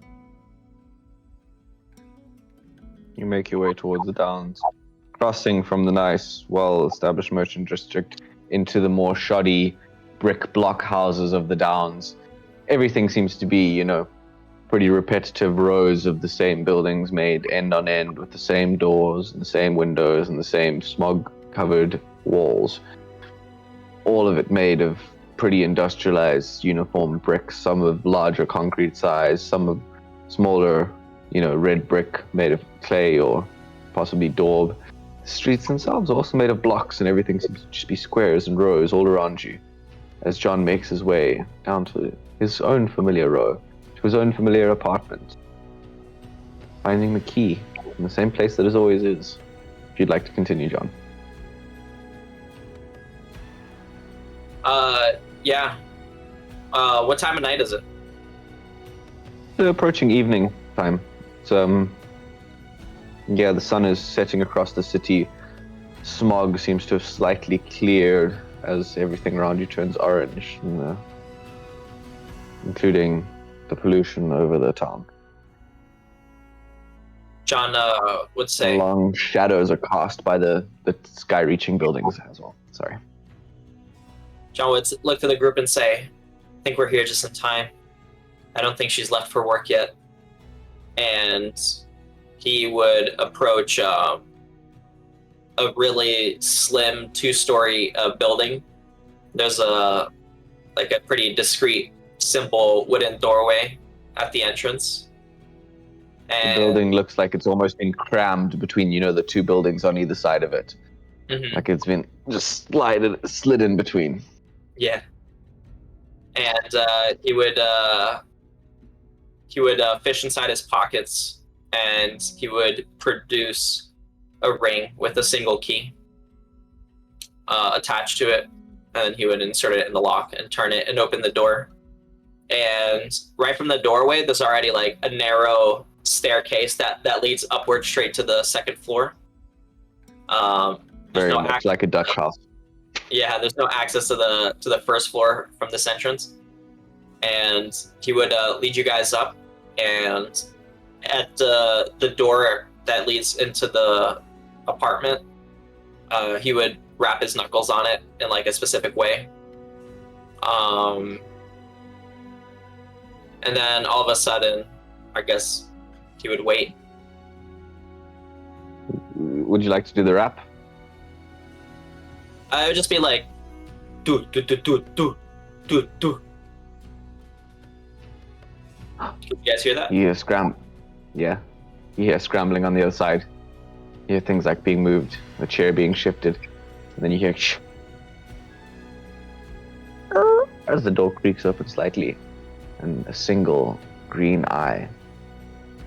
You make your way towards the downs, crossing from the nice, well-established merchant district into the more shoddy brick block houses of the downs. Everything seems to be, pretty repetitive rows of the same buildings made end on end with the same doors and the same windows and the same smog-covered walls. All of it made of pretty industrialized, uniformed bricks, some of larger concrete size, some of smaller, red brick made of clay or possibly daub. The streets themselves are also made of blocks, and everything seems to just be squares and rows all around you as John makes his way down to his own familiar row, to his own familiar apartment, finding the key in the same place that it always is. If you'd like to continue, John. Yeah. What time of night is it? Approaching evening time. So, the sun is setting across the city. Smog seems to have slightly cleared as everything around you turns orange, including the pollution over the town. John would say... Long shadows are cast by the sky-reaching buildings as well. Sorry. John would look to the group and say, I think we're here just in time. I don't think she's left for work yet. And he would approach a really slim 2-story building. There's a pretty discreet, simple wooden doorway at the entrance. And the building looks like it's almost been crammed between, the two buildings on either side of it. Mm-hmm. Like it's been just slid in between. Yeah. And he would fish inside his pockets, and he would produce a ring with a single key attached to it, and he would insert it in the lock and turn it and open the door. And right from the doorway, there's already like a narrow staircase that leads upward straight to the second floor. Very much like a Dutch house. Yeah, there's no access to the first floor from this entrance. And he would lead you guys up, and at the door that leads into the apartment, he would wrap his knuckles on it in like a specific way. And then all of a sudden, I guess he would wait. Would you like to do the rap? I would just be like, do. Did you guys hear that? You hear Yeah. You hear scrambling on the other side. You hear things like being moved, the chair being shifted, and then you hear shh. As the door creaks open slightly, and a single green eye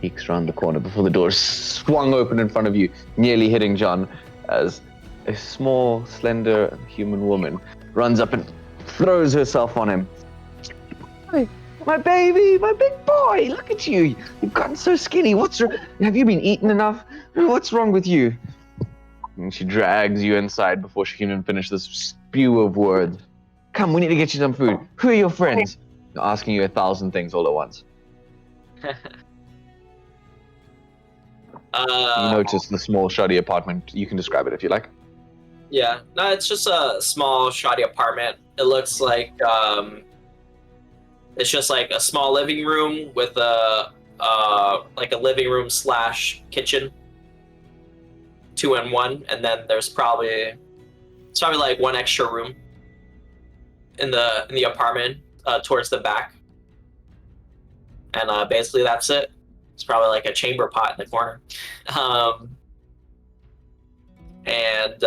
peeks around the corner before the door swung open in front of you, nearly hitting John, as a small, slender human woman runs up and throws herself on him. Hi, my baby, my big boy, look at you. You've gotten so skinny. Have you been eating enough? What's wrong with you? And she drags you inside before she can even finish this spew of words. Come, we need to get you some food. Who are your friends? They're asking you 1,000 things all at once. You notice the small, shoddy apartment. You can describe it if you like. Yeah, no, it's just a small, shoddy apartment. It looks like it's just like a small living room with a like a living room / kitchen, 2 in 1, and then there's probably like one extra room in the apartment towards the back, and basically that's it. It's probably like a chamber pot in the corner, and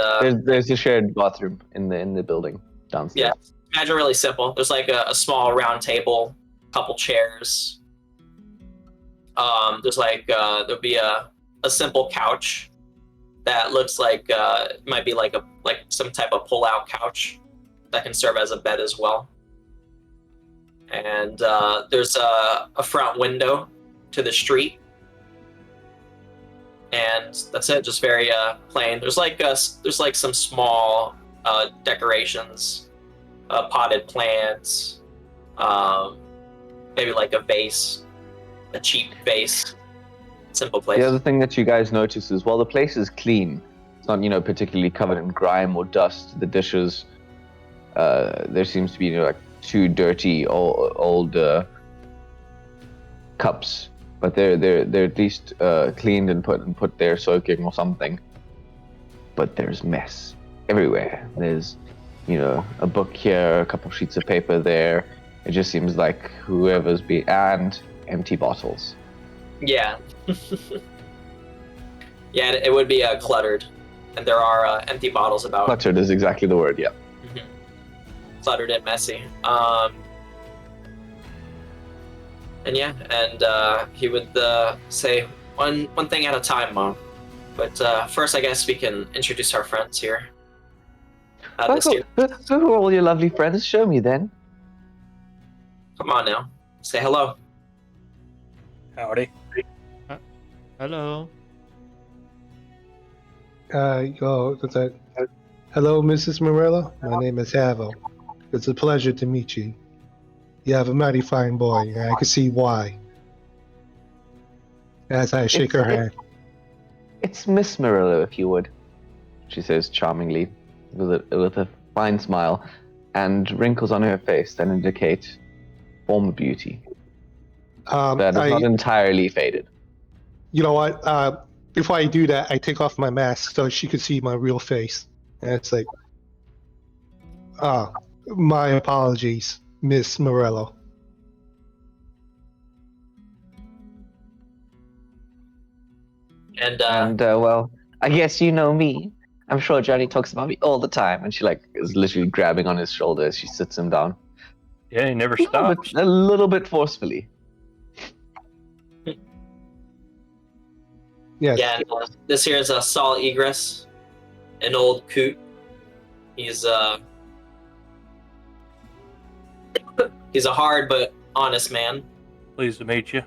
There's a shared bathroom in the building downstairs. yeah, imagine really simple. There's like a small round table, couple chairs. There's like there'll be a simple couch that looks like it might be like some type of pull-out couch that can serve as a bed as well. And there's a front window to the street, and that's it. Just very plain. There's like some small decorations, potted plants, maybe like a vase, a cheap vase. Simple place. The other thing that you guys notice is while the place is clean, it's not particularly covered in grime or dust. The dishes, there seems to be like 2 dirty old cups, but they're at least cleaned and put there soaking or something. But there's mess everywhere. There's a book here, a couple sheets of paper there. It just seems like whoever's and empty bottles. Yeah. Yeah, it would be cluttered, and there are empty bottles about. Cluttered is exactly the word. Yeah. Mm-hmm. Cluttered and messy. And yeah, and he would say one thing at a time, Mom. But first, I guess we can introduce our friends here. Who are all your lovely friends? Show me then. Come on now, say hello. Howdy. Hello. Hello, Mrs. Morello. My name is Havo. It's a pleasure to meet you. You have a mighty fine boy, and I can see why. As I shake her hand. It's Miss Murillo, if you would, she says charmingly, with a fine smile, and wrinkles on her face that indicate former beauty. That is not entirely faded. You know what? Before I do that, I take off my mask so she could see my real face. And it's like, my apologies, Miss Morello. And well, I guess you know me. I'm sure Johnny talks about me all the time, and she is literally grabbing on his shoulder as she sits him down. Yeah, he never stops. A little bit forcefully. Yes. yeah, and, this here is Saul Egress, an old coot. He's a hard but honest man. Pleased to meet you.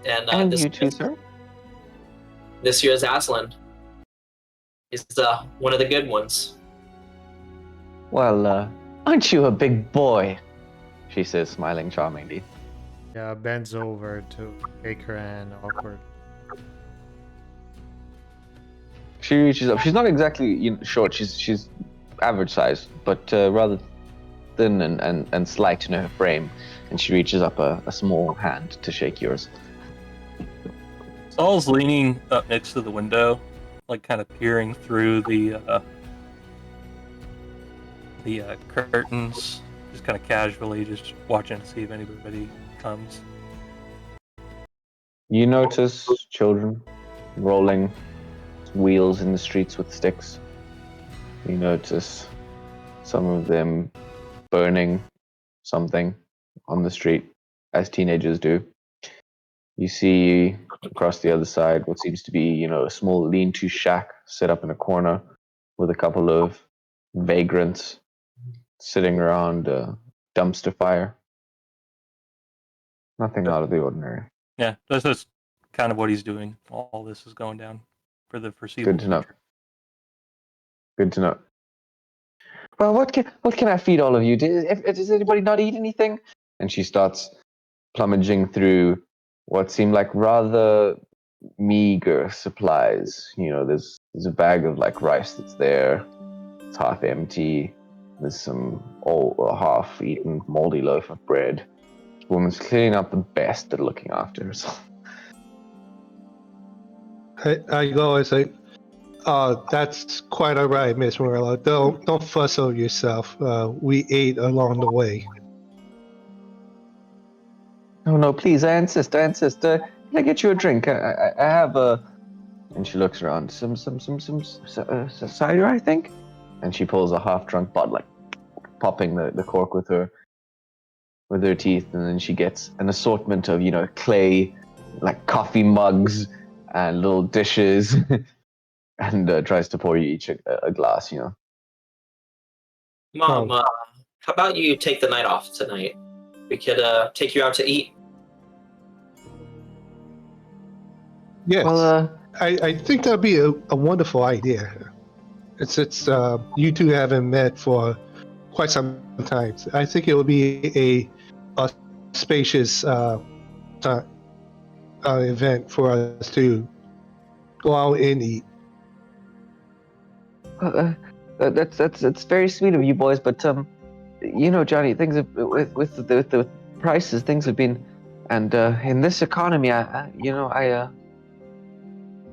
And this you too, sir. This year's Aslan. He's one of the good ones. Well, aren't you a big boy? She says, smiling charmingly. Yeah, bends over to take her hand, awkward. She reaches up. She's not exactly short. She's average size, but rather thin and slight in her frame. And she reaches up a small hand to shake yours. Saul's leaning up next to the window, kind of peering through the curtains, just kind of casually, just watching to see if anybody comes. You notice children rolling wheels in the streets with sticks. You notice some of them burning something on the street, as teenagers do. You see across the other side what seems to be, a small lean-to shack set up in a corner with a couple of vagrants sitting around a dumpster fire. Nothing out of the ordinary. Yeah, that's kind of what he's doing. All this is going down for the foreseeable Good to know. future. Good to know. Well, what can I feed all of you? Does anybody not eat anything? And she starts plumaging through what seem like rather meager supplies. There's a bag of like rice that's there. It's half empty. There's some half-eaten moldy loaf of bread. This woman's clearly not the best at looking after herself. I go and say, that's quite all right, Miss Morello. Don't fuss over yourself. We ate along the way. No, please, I insist. Can I get you a drink? I have a... And she looks around. Some cider, I think? And she pulls a half-drunk bottle, like popping the cork with her teeth, and then she gets an assortment of, clay, like coffee mugs and little dishes, and tries to pour you each a glass, Mom, how about you take the night off tonight? We could take you out to eat. Yes. Well, I think that'd be a wonderful idea. It's you two haven't met for quite some time. I think it would be a spacious event for us to go out and eat. that's very sweet of you boys, but Johnny, things have, with the prices, things have been, and in this economy,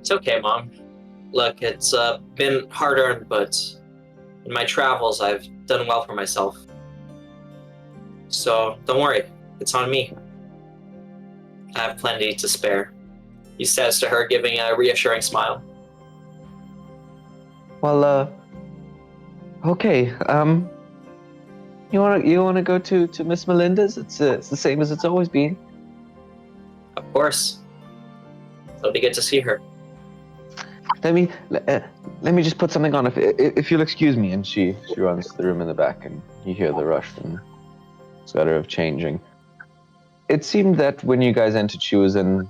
It's okay, Mom. Look, it's been hard-earned, but in my travels, I've done well for myself. So don't worry, it's on me. I have plenty to spare. He says to her, giving a reassuring smile. Well, okay. You wanna go to Miss Melinda's? It's the same as it's always been. Of course. It'll be good to see her. Let me just put something on, if you'll excuse me. And she runs to the room in the back, and you hear the rush and stutter of changing. It seemed that when you guys entered, she was in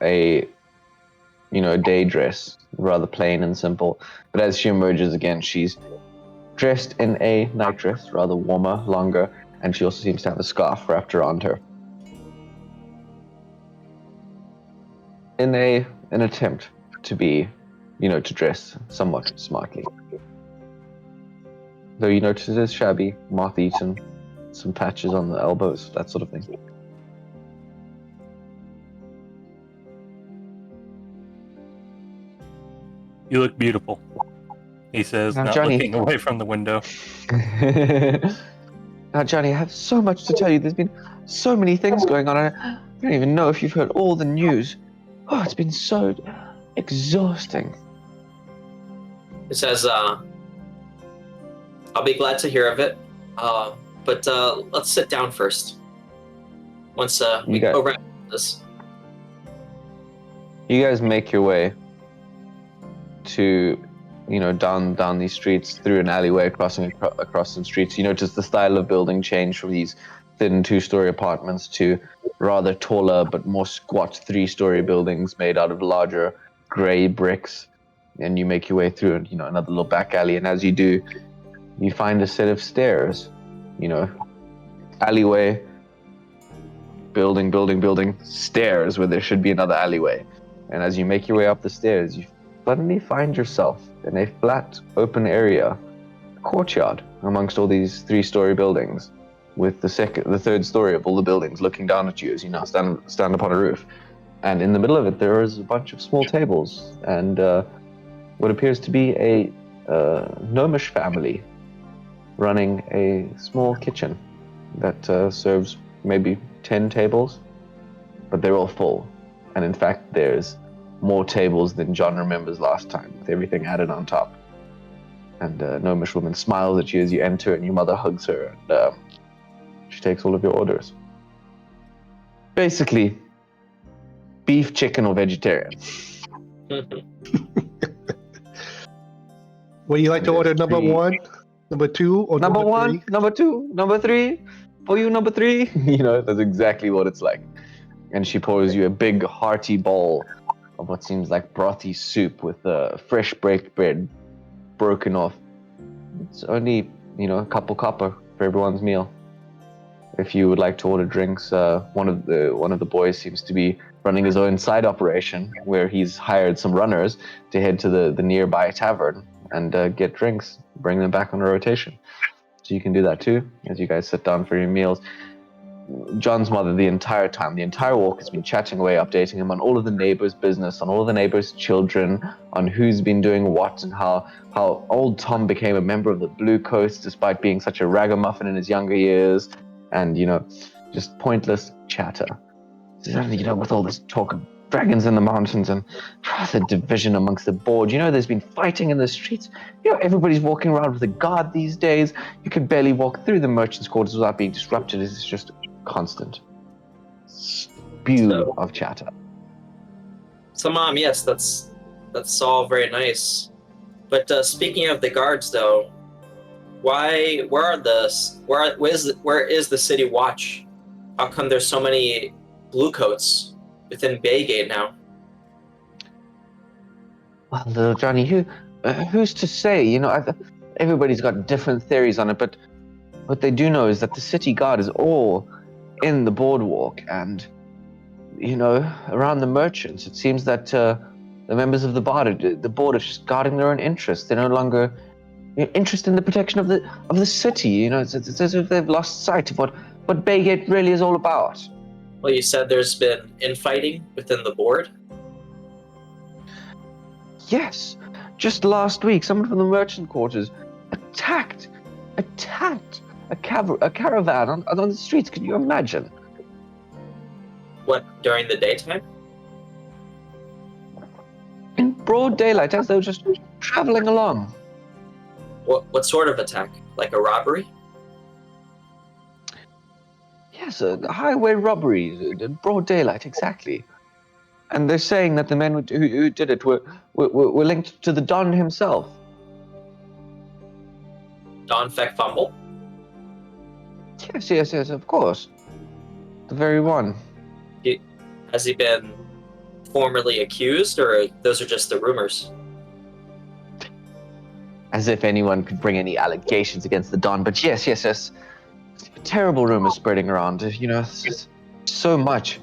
a day dress, rather plain and simple. But as she emerges again, she's dressed in a nightdress, rather warmer, longer, and she also seems to have a scarf wrapped around her. In an attempt to be, to dress somewhat smartly. Though you notice it is shabby, moth-eaten, some patches on the elbows, that sort of thing. You look beautiful, he says, Now, not Johnny. looking away from the window. Now, Johnny, I have so much to tell you. There's been so many things going on. I don't even know if you've heard all the news. Oh, it's been so exhausting. He says, I'll be glad to hear of it. But let's sit down first. Once we go around this. You guys make your way to, down these streets, through an alleyway, crossing across some streets. You notice the style of building change from these thin 2-story apartments to rather taller but more squat 3-story buildings made out of larger gray bricks. And you make your way through, another little back alley. And as you do, you find a set of stairs. Alleyway, building, stairs where there should be another alleyway. And as you make your way up the stairs, you suddenly find yourself in a flat, open area, courtyard amongst all these 3-story buildings, with the third story of all the buildings looking down at you as you now stand upon a roof. And in the middle of it, there is a bunch of small tables and what appears to be a gnomish family running a small kitchen that serves maybe 10 tables, but they're all full. And in fact, there's more tables than John remembers last time, with everything added on top. And a gnomish woman smiles at you as you enter, and your mother hugs her, and she takes all of your orders. Basically, beef, chicken, or vegetarian. Would you like to order number 1, number 2, or number 1, 3? number 2, number 3? For you, number 3? That's exactly what it's like. And she pours you a big, hearty bowl of what seems like brothy soup with fresh baked bread broken off. It's only, a couple copper for everyone's meal. if you would like to order drinks, one of the boys seems to be running his own side operation where he's hired some runners to head to the nearby tavern and get drinks, bring them back on a rotation. So you can do that too as you guys sit down for your meals. John's mother, the entire walk, has been chatting away, updating him on all of the neighbors' business, on all of the neighbors' children, on who's been doing what, and how old Tom became a member of the Blue Coast despite being such a ragamuffin in his younger years, and, just pointless chatter. With all this talk of dragons in the mountains and the division amongst the board. There's been fighting in the streets. Everybody's walking around with a guard these days. You could barely walk through the merchants' quarters without being disrupted. It's just constant spew of chatter. So, Mom, yes, that's all very nice. But speaking of the guards, though, where is the city watch? How come there's so many bluecoats within Baygate now? Well, little Johnny, who's to say? Everybody's got different theories on it, but what they do know is that the city guard is all in the boardwalk and, around the merchants. It seems that the members of the board are just guarding their own interests. They're no longer interested in the protection of the city. It's as if they've lost sight of what Baygate really is all about. Well, you said there's been infighting within the board? Yes. Just last week, someone from the merchant quarters attacked a caravan on the streets. Can you imagine? What, during the daytime? In broad daylight, as they were just traveling along. What sort of attack? Like a robbery? Yes, a highway robbery in broad daylight, exactly. And they're saying that the men who did it were linked to the Don himself. Don Feck Fumble? Yes, of course. The very one. Has he been formally accused, or those are just the rumors? As if anyone could bring any allegations against the Don, but yes. Terrible rumors spreading around. It's just so much.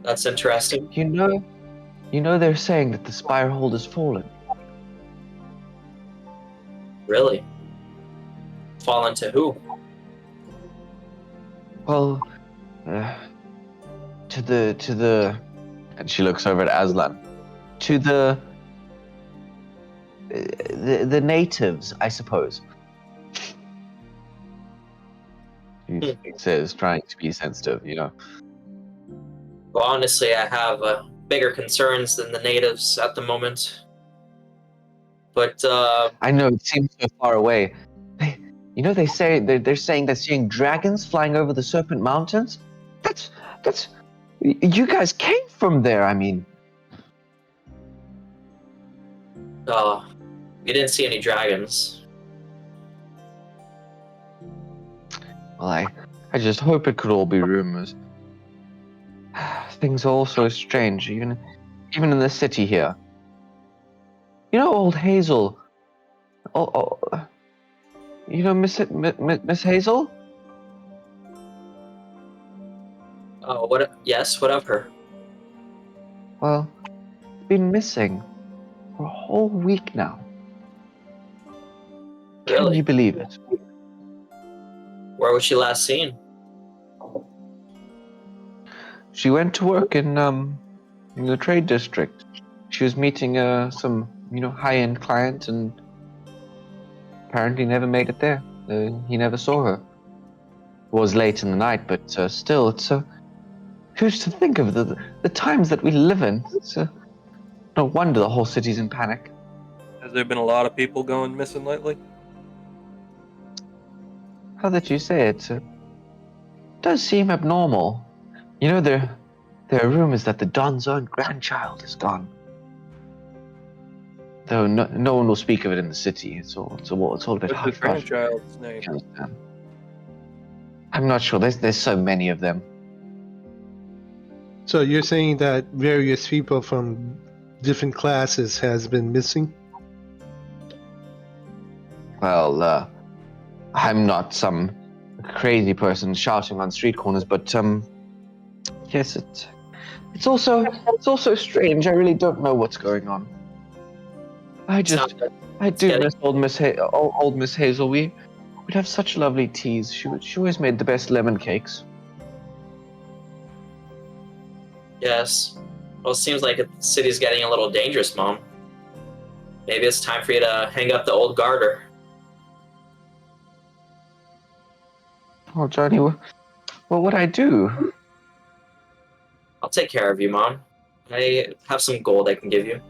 That's interesting. They're saying that the Spirehold has fallen. Really? Fallen to who? Well, to the, and she looks over at Aslan. To the natives, I suppose. He says, trying to be sensitive, Well, honestly, I have bigger concerns than the natives at the moment. But I know it seems so far away. They say they're saying they're seeing dragons flying over the Serpent Mountains. That's you guys came from there. I mean, we didn't see any dragons. well, I just hope it could all be rumors. Things are all so strange, even in the city here. Old Hazel. Miss Hazel? Oh, what? Yes, what of her? Well, been missing for a whole week now. Really? Can you believe it? Where was she last seen? She went to work in the trade district. She was meeting some high-end client and apparently never made it there. He never saw her. It was late in the night, but still, it's who's to think of the times that we live in? It's no wonder the whole city's in panic. Has there been a lot of people going missing lately? How that you say it, does seem abnormal. There are rumors that the Don's own grandchild is gone. Though no one will speak of it in the city. It's all a bit What's the hush-hush. grandchild's name? I'm not sure. There's so many of them. So you're saying that various people from different classes has been missing? Well, I'm not some crazy person shouting on street corners, but yes, it's also strange. I really don't know what's going on. I do miss old Miss Hazel. We'd have such lovely teas. She always made the best lemon cakes. Yes. Well, it seems like the city's getting a little dangerous, Mom. Maybe it's time for you to hang up the old garter. Oh, Johnny, well, what'd I do? I'll take care of you, Mom. I have some gold I can give you.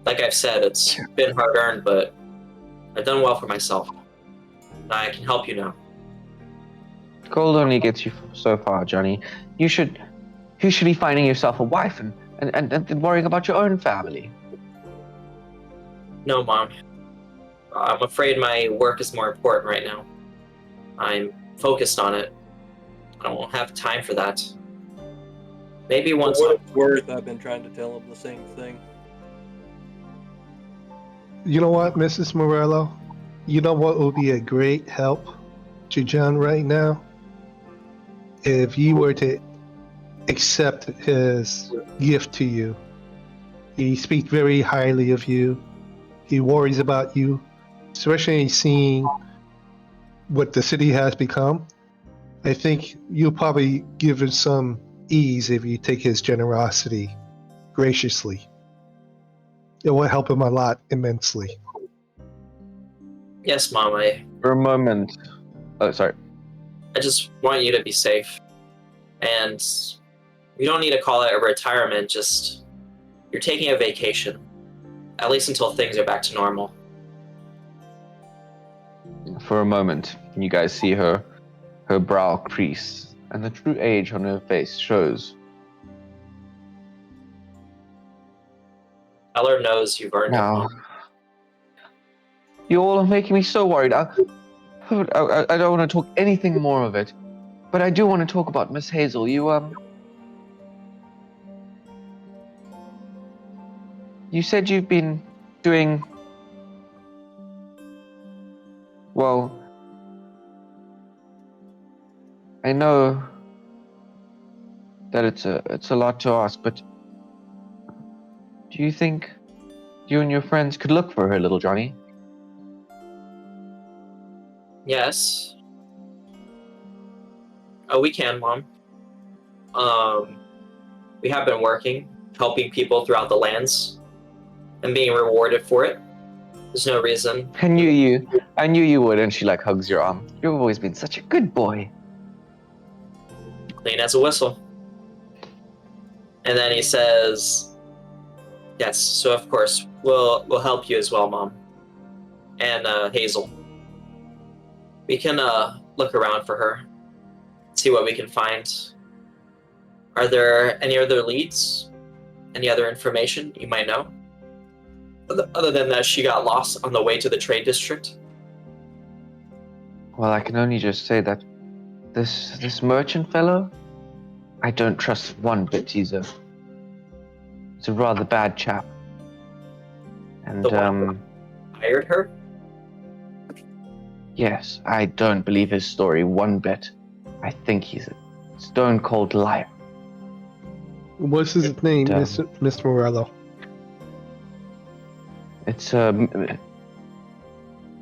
Like I've said, it's been hard earned, but I've done well for myself. I can help you now. Gold only gets you so far, Johnny. You should be finding yourself a wife and worrying about your own family. No, Mom. I'm afraid my work is more important right now. I'm focused on it. I won't have time for that. Maybe once. For what it's worth, I've been trying to tell him the same thing. You know what, Mrs. Morello? You know what would be a great help to John right now? If you were to accept his gift to you. He speaks very highly of you. He worries about you, especially seeing what the city has become. I think you'll probably give him some ease if you take his generosity graciously. It will help him a lot immensely. Yes, Mom. For a moment. Oh, sorry. I just want you to be safe. And you don't need to call it a retirement, just you're taking a vacation. At least until things are back to normal. For a moment, you guys see her brow crease, and the true age on her face shows. Eller knows you've earned it, Now, Mom. you all are making me so worried. I don't want to talk anything more of it, but I do want to talk about Miss Hazel. You said you've been doing well. I know that it's a lot to ask, but do you think you and your friends could look for her, little Johnny? Yes. Oh, we can, Mom. We have been working, helping people throughout the lands, and being rewarded for it. There's no reason. I knew you would, and she like hugs your arm. You've always been such a good boy. Clean as a whistle. And then he says, yes, so of course, we'll help you as well, Mom. And Hazel. We can look around for her, see what we can find. Are there any other leads? Any other information you might know? Other than that, she got lost on the way to the trade district? Well, I can only just say that this merchant fellow, I don't trust one bit. He's a rather bad chap. And The one who hired her? yes, I don't believe his story one bit. I think he's a stone cold liar. What's his name, Mr. Morello? It's Mr.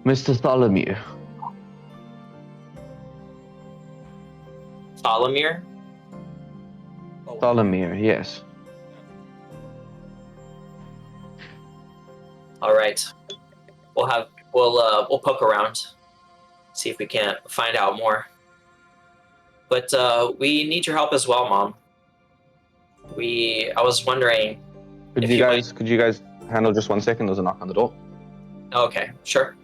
Tholomew. Tholomir? Tholomew, yes. All right. We'll poke around, see if we can't find out more. But we need your help as well, Mom. I was wondering. Could you guys handle just 1 second? There's a knock on the door. Okay, sure.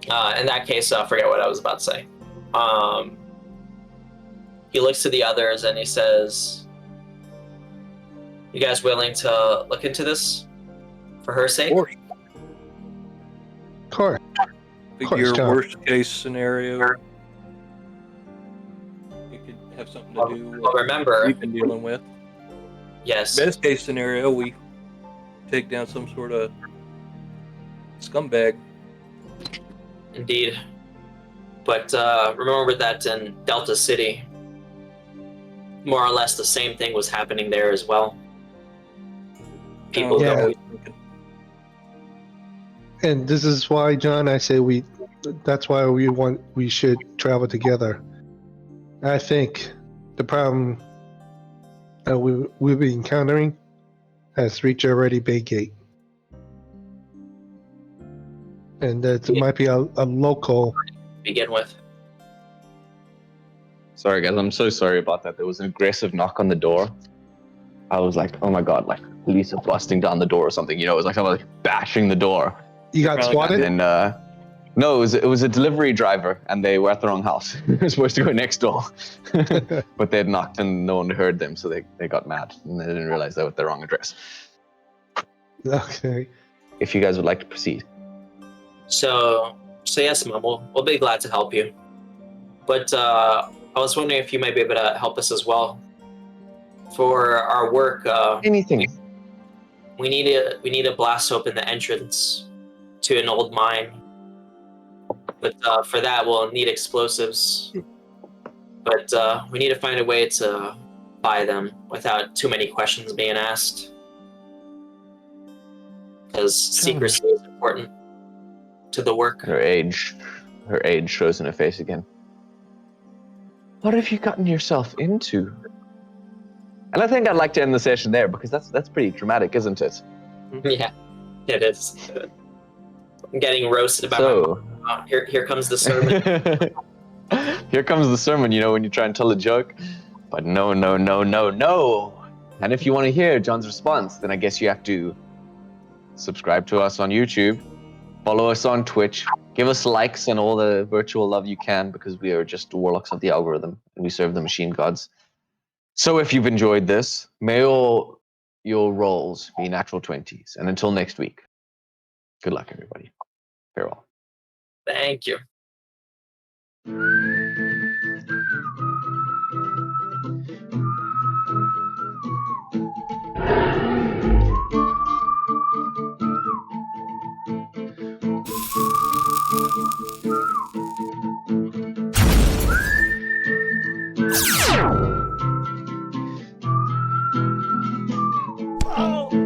In that case, forget what I was about to say. He looks to the others and he says, "You guys willing to look into this for her sake?" Of course. Your John. worst case scenario, you could have something to do with Well, remember, we've been dealing with. yes. Best case scenario, we take down some sort of scumbag. Indeed. But remember that in Delta City, more or less the same thing was happening there as well. People Yeah. go. And this is why, John, I say that's why we should travel together. I think the problem that we'll be encountering has reached already Bay Gate. And that might be a local. Begin with. Sorry, guys. I'm so sorry about that. There was an aggressive knock on the door. I was like, oh my god, like police are busting down the door or something. You know, it was like someone like bashing the door. You got swatted? And no, it was a delivery driver, and they were at the wrong house. They were supposed to go next door, but they had knocked and no one heard them, so they got mad and they didn't realize they were at the wrong address. Okay. If you guys would like to proceed. So yes, Mom, we'll be glad to help you. But I was wondering if you might be able to help us as well. For our work, Anything. we need to blast open the entrance to an old mine. But for that, we'll need explosives. But we need to find a way to buy them without too many questions being asked. Because secrecy is important to the work. Her age shows in her face again. What have you gotten yourself into? And I think I'd like to end the session there because that's pretty dramatic, isn't it? Yeah, it is. I'm getting roasted by my mom. Here comes the sermon. Here comes the sermon, you know, when you try and tell a joke. But no. And if you want to hear John's response, then I guess you have to subscribe to us on YouTube, follow us on Twitch, give us likes and all the virtual love you can, because we are just warlocks of the algorithm and we serve the machine gods. So if you've enjoyed this, may all your rolls be natural 20s. And until next week, good luck, everybody. Farewell. Thank you. Oh!